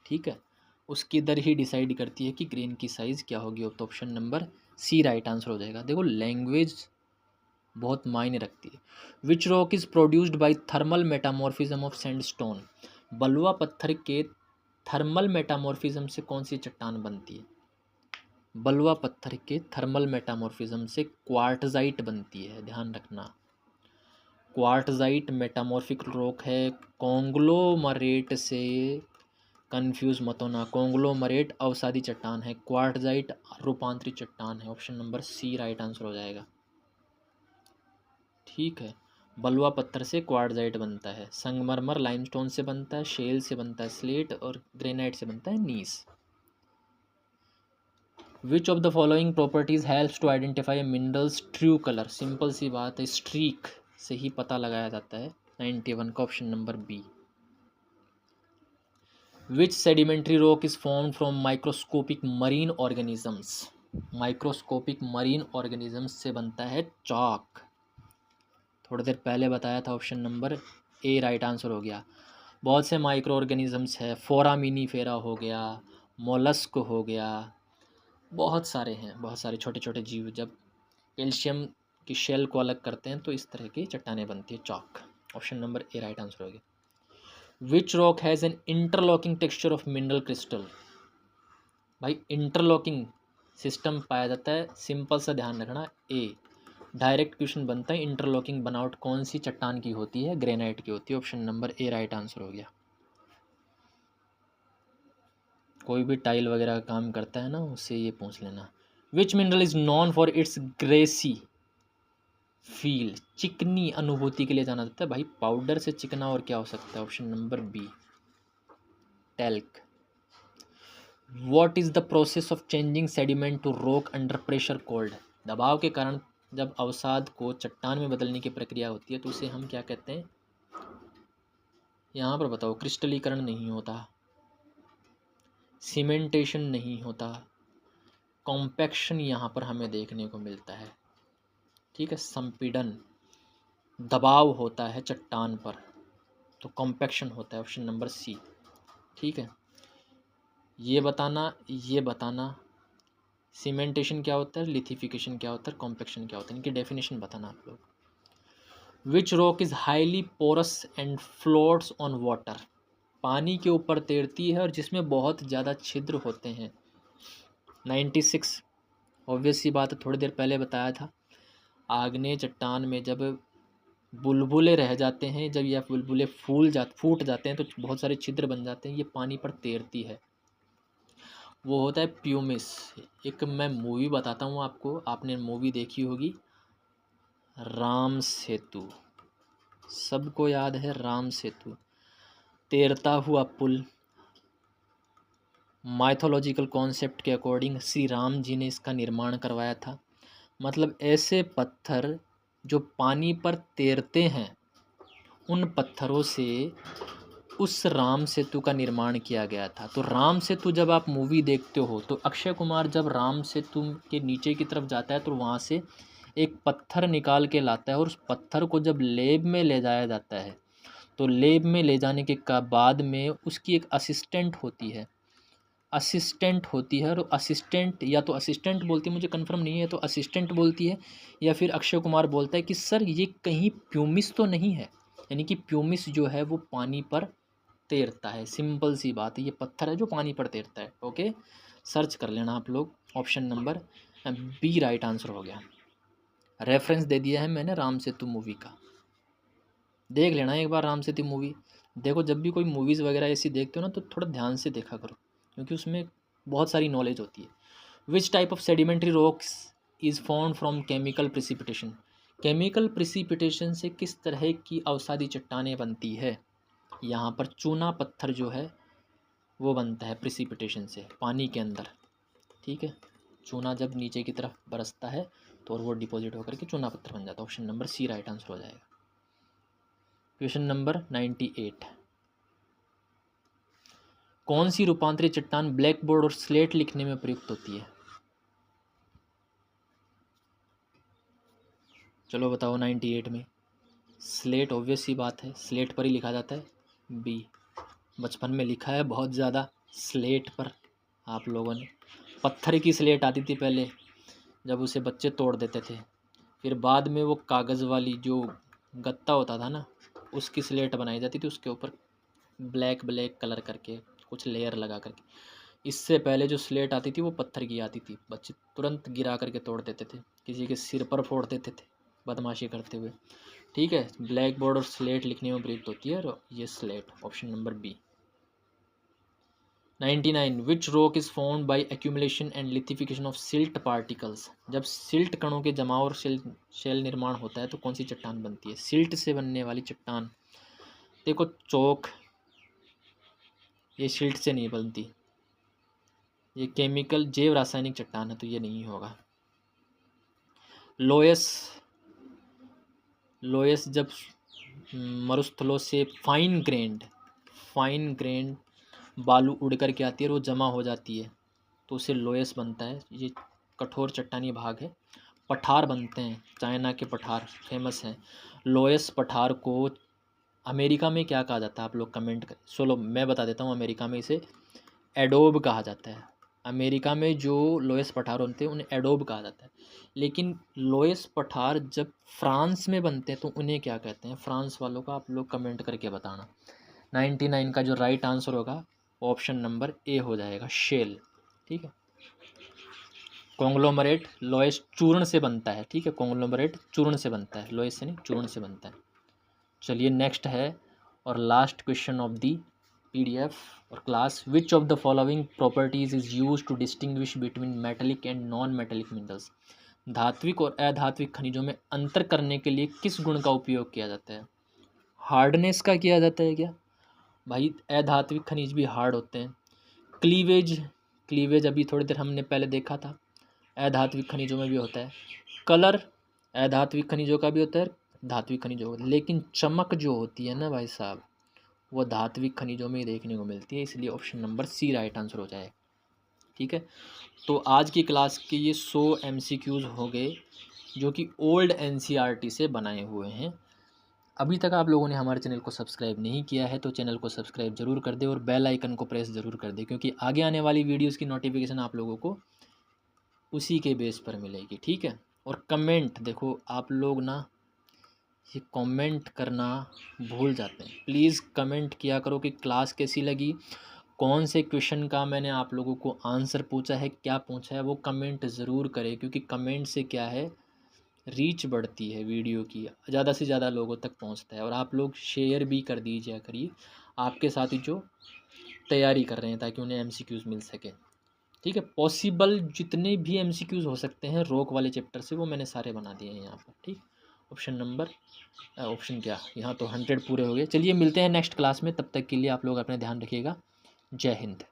ठीक है, उसकी दर ही डिसाइड करती है कि ग्रेन की साइज़ क्या होगी। तो option number C right answer हो जाएगा। देखो लैंग्वेज बहुत मायने रखती है। Which rock is produced by thermal metamorphism of sandstone. बलुआ पत्थर के थर्मल मेटामॉर्फिज्म से कौन सी चट्टान बनती है। बलुआ पत्थर के थर्मल मेटामॉर्फिज्म से क्वार्टजाइट बनती है, ध्यान रखना। क्वार्टजाइट मेटामॉर्फिक रॉक है, कॉन्ग्लोमरेट से कंफ्यूज मत होना, कॉन्ग्लोमरेट अवसादी चट्टान है, क्वार्टजाइट रूपांतरित चट्टान है। Option number C right answer हो जाएगा, ठीक है। बलुआ पत्थर से क्वार्टजाइट बनता है, संगमरमर लाइमस्टोन से बनता है, शेल से बनता है स्लेट, और ग्रेनाइट से बनता है gneiss. Which of the following properties helps to identify minerals true colour. Simple सी बात है, स्ट्रीक से ही पता लगाया जाता है। 91 का option number B. Which sedimentary rock is formed from microscopic marine organisms. Microscopic marine organisms से बनता है चॉक। थोड़ी देर पहले बताया था, option number A right answer हो गया। बहुत से माइक्रो ऑर्गेनिजम्स है, फोरामिनीफेरा हो गया, मोलस्क हो गया, बहुत सारे हैं, बहुत सारे छोटे छोटे जीव जब कैल्शियम कि शेल को अलग करते हैं, तो इस तरह की चट्टानें बनती है, chalk. Option number A right answer हो गया। Which rock has an interlocking texture of mineral crystal. भाई इंटरलॉकिंग सिस्टम पाया जाता है, सिंपल सा ध्यान रखना। ए डायरेक्ट क्वेश्चन बनता है, इंटरलॉकिंग बनावट कौन सी चट्टान की होती है, ग्रेनाइट की होती है। Option number A right answer हो गया। कोई भी टाइल वगैरह का काम करता है ना, उससे ये पूछ लेना। Which mineral is known for its greasy feel. चिकनी अनुभूति के लिए जाना जाता है। भाई पाउडर से चिकना और क्या हो सकता है। Option number B talc. What is the process of changing sediment to rock under pressure called. दबाव के कारण जब अवसाद को चट्टान में बदलने की प्रक्रिया होती है तो उसे हम क्या कहते हैं। यहाँ पर बताओ, क्रिस्टलीकरण नहीं होता, सीमेंटेशन नहीं होता, कॉम्पैक्शन यहाँ पर हमें देखने को मिलता है। ठीक है, संपीड़न, दबाव होता है चट्टान पर, तो कॉम्पैक्शन होता है। Option number C. ठीक है, ये बताना सीमेंटेशन क्या होता है, लिथिफिकेशन क्या होता है, कॉम्पैक्शन क्या होता है, इनकी डेफिनेशन बताना आप लोग। Which rock is highly porous and floats on water. पानी के ऊपर तैरती है और जिसमें बहुत ज़्यादा छिद्र होते हैं। 96 ऑब्वियस सी बात है, थोड़ी देर पहले बताया था। आग्नेय चट्टान में जब बुलबुले रह जाते हैं, जब यह बुलबुले फूट जाते हैं तो बहुत सारे छिद्र बन जाते हैं, ये पानी पर तैरती है। वो होता है प्यूमिस। एक मैं मूवी बताता हूँ आपको, आपने मूवी देखी होगी राम सेतु, सबको याद है राम सेतु, तैरता हुआ पुल। माइथोलॉजिकल कॉन्सेप्ट के अकॉर्डिंग श्री राम जी ने इसका निर्माण करवाया था। मतलब ऐसे पत्थर जो पानी पर तैरते हैं, उन पत्थरों से उस राम सेतु का निर्माण किया गया था। तो राम सेतु जब आप मूवी देखते हो तो अक्षय कुमार जब राम सेतु के नीचे की तरफ जाता है तो वहाँ से एक पत्थर निकाल के लाता है, और उस पत्थर को जब लैब में ले जाया जाता है तो लैब में ले जाने के बाद में उसकी एक असिस्टेंट होती है, और असिस्टेंट या तो असिस्टेंट बोलती है, मुझे कंफर्म नहीं है, तो असिस्टेंट बोलती है या फिर अक्षय कुमार बोलता है कि सर ये कहीं प्यूमिस तो नहीं है। यानी कि प्यूमिस जो है वो पानी पर तैरता है। सिंपल सी बात है, ये पत्थर है जो पानी पर तैरता है। ओके, सर्च कर लेना आप लोग। Option number B right answer हो गया। रेफरेंस दे दिया है मैंने राम सेतु मूवी का, देख लेना एक बार राम सेतु मूवी। देखो, जब भी कोई मूवीज़ वगैरह ऐसी देखते हो ना तो थोड़ा ध्यान से देखा करो, क्योंकि उसमें बहुत सारी नॉलेज होती है। विच type of sedimentary rocks is formed from chemical precipitation. Chemical precipitation से किस तरह की अवसादी चट्टानें बनती है। यहाँ पर चूना पत्थर जो है वो बनता है प्रिसिपिटेशन से, पानी के अंदर। ठीक है, चूना जब नीचे की तरफ बरसता है तो और वो डिपॉजिट होकर के चूना पत्थर बन जाता है। Option number C right answer हो जाएगा। क्वेश्चन नंबर 98, कौन सी रूपांतरित चट्टान ब्लैक बोर्ड और स्लेट लिखने में प्रयुक्त होती है। चलो बताओ। 98 में स्लेट, ऑब्वियस सी बात है, स्लेट पर ही लिखा जाता है। बी, बचपन में लिखा है बहुत ज़्यादा स्लेट पर आप लोगों ने। पत्थर की स्लेट आती थी पहले, जब उसे बच्चे तोड़ देते थे, फिर बाद में वो कागज़ वाली जो गत्ता होता था ना, उसकी स्लेट बनाई जाती थी, उसके ऊपर ब्लैक ब्लैक कलर करके कुछ लेयर लगा करके। इससे पहले जो स्लेट आती थी वो पत्थर की आती थी, बच्चे तुरंत गिरा करके तोड़ देते थे, किसी के सिर पर फोड़ देते थे बदमाशी करते हुए। ठीक है, ब्लैक बोर्ड और स्लेट लिखने में प्रयुक्त होती है, और ये slate. Option number B. 99, which rock is formed by accumulation and lithification of silt particles. जब सिल्ट कणों के जमाव और शेल निर्माण होता है तो कौन सी चट्टान बनती है। सिल्ट से बनने वाली चट्टान, देखो चौक, ये सिल्ट से नहीं बनती, ये केमिकल जैव रासायनिक चट्टान है, तो ये नहीं होगा। लोयस जब मरुस्थलों से फाइन ग्रेन्ड बालू उड़ कर के आती है और वो जमा हो जाती है तो उसे लोयस बनता है। ये कठोर चट्टानी भाग है। पठार बनते हैं, चाइना के पठार फेमस हैं। लोयस पठार को अमेरिका में क्या कहा जाता है, आप लोग कमेंट कर। चलो मैं बता देता हूँ, अमेरिका में इसे एडोब कहा जाता है। अमेरिका में जो लोएस पठार होते हैं उन्हें एडोब कहा जाता है, लेकिन लोएस पठार जब फ्रांस में बनते हैं तो उन्हें क्या कहते हैं? फ्रांस वालों का आप लोग कमेंट करके बताना। 99 का जो राइट आंसर होगा ऑप्शन नंबर ए हो जाएगा, शेल। ठीक है, कॉन्ग्लोमरेट लोएस चूर्ण से बनता है। ठीक है, कॉन्ग्लोमरेट चूर्ण से बनता है, लोएस से नहीं, चूर्ण से बनता है। चलिए नेक्स्ट है और last question of the PDF और class. Which of the following properties is used to distinguish between metallic and non metallic minerals? धात्विक और अधात्विक खनिजों में अंतर करने के लिए किस गुण का उपयोग किया जाता है? हार्डनेस का किया जाता है क्या? भाई अधात्विक खनिज भी हार्ड होते हैं। क्लीवेज, क्लीवेज अभी थोड़ी देर हमने पहले देखा था, अधात्विक खनिजों में भी होता है। कलर अधात्विक खनिजों का भी होता है, धात्विक खनिजों का, लेकिन चमक जो होती है ना भाई साहब, वो धात्विक खनिजों में ही देखने को मिलती है, इसलिए option number C right answer हो जाए। ठीक है, तो आज की क्लास के ये 100 MCQs हो गए जो कि ओल्ड NCERT से बनाए हुए हैं। अभी तक आप लोगों ने हमारे चैनल को सब्सक्राइब नहीं किया है तो चैनल को सब्सक्राइब ज़रूर कर दे और बेल आइकन को प्रेस ज़रूर कर दे, क्योंकि आगे आने वाली वीडियोस की नोटिफिकेशन आप लोगों को उसी के बेस पर मिलेगी। ठीक है, और कमेंट देखो, आप लोग ना ये कमेंट करना भूल जाते हैं, प्लीज़ कमेंट किया करो कि क्लास कैसी लगी, कौन से क्वेश्चन का मैंने आप लोगों को आंसर पूछा है, क्या पूछा है, वो कमेंट ज़रूर करें, क्योंकि कमेंट से क्या है, रीच बढ़ती है वीडियो की, ज़्यादा से ज़्यादा लोगों तक पहुंचता है। और आप लोग शेयर भी कर दीजिए करिए आपके साथी जो तैयारी कर रहे हैं, ताकि उन्हें MCQs मिल सके। ठीक है, पॉसिबल जितने भी MCQs हो सकते हैं रोक वाले चैप्टर से वो मैंने सारे बना दिए हैं यहाँ पर। ठीक, ऑप्शन नंबर ऑप्शन क्या, यहाँ तो 100 पूरे हो गए। चलिए मिलते हैं नेक्स्ट क्लास में, तब तक के लिए आप लोग अपना ध्यान रखिएगा। जय हिंद।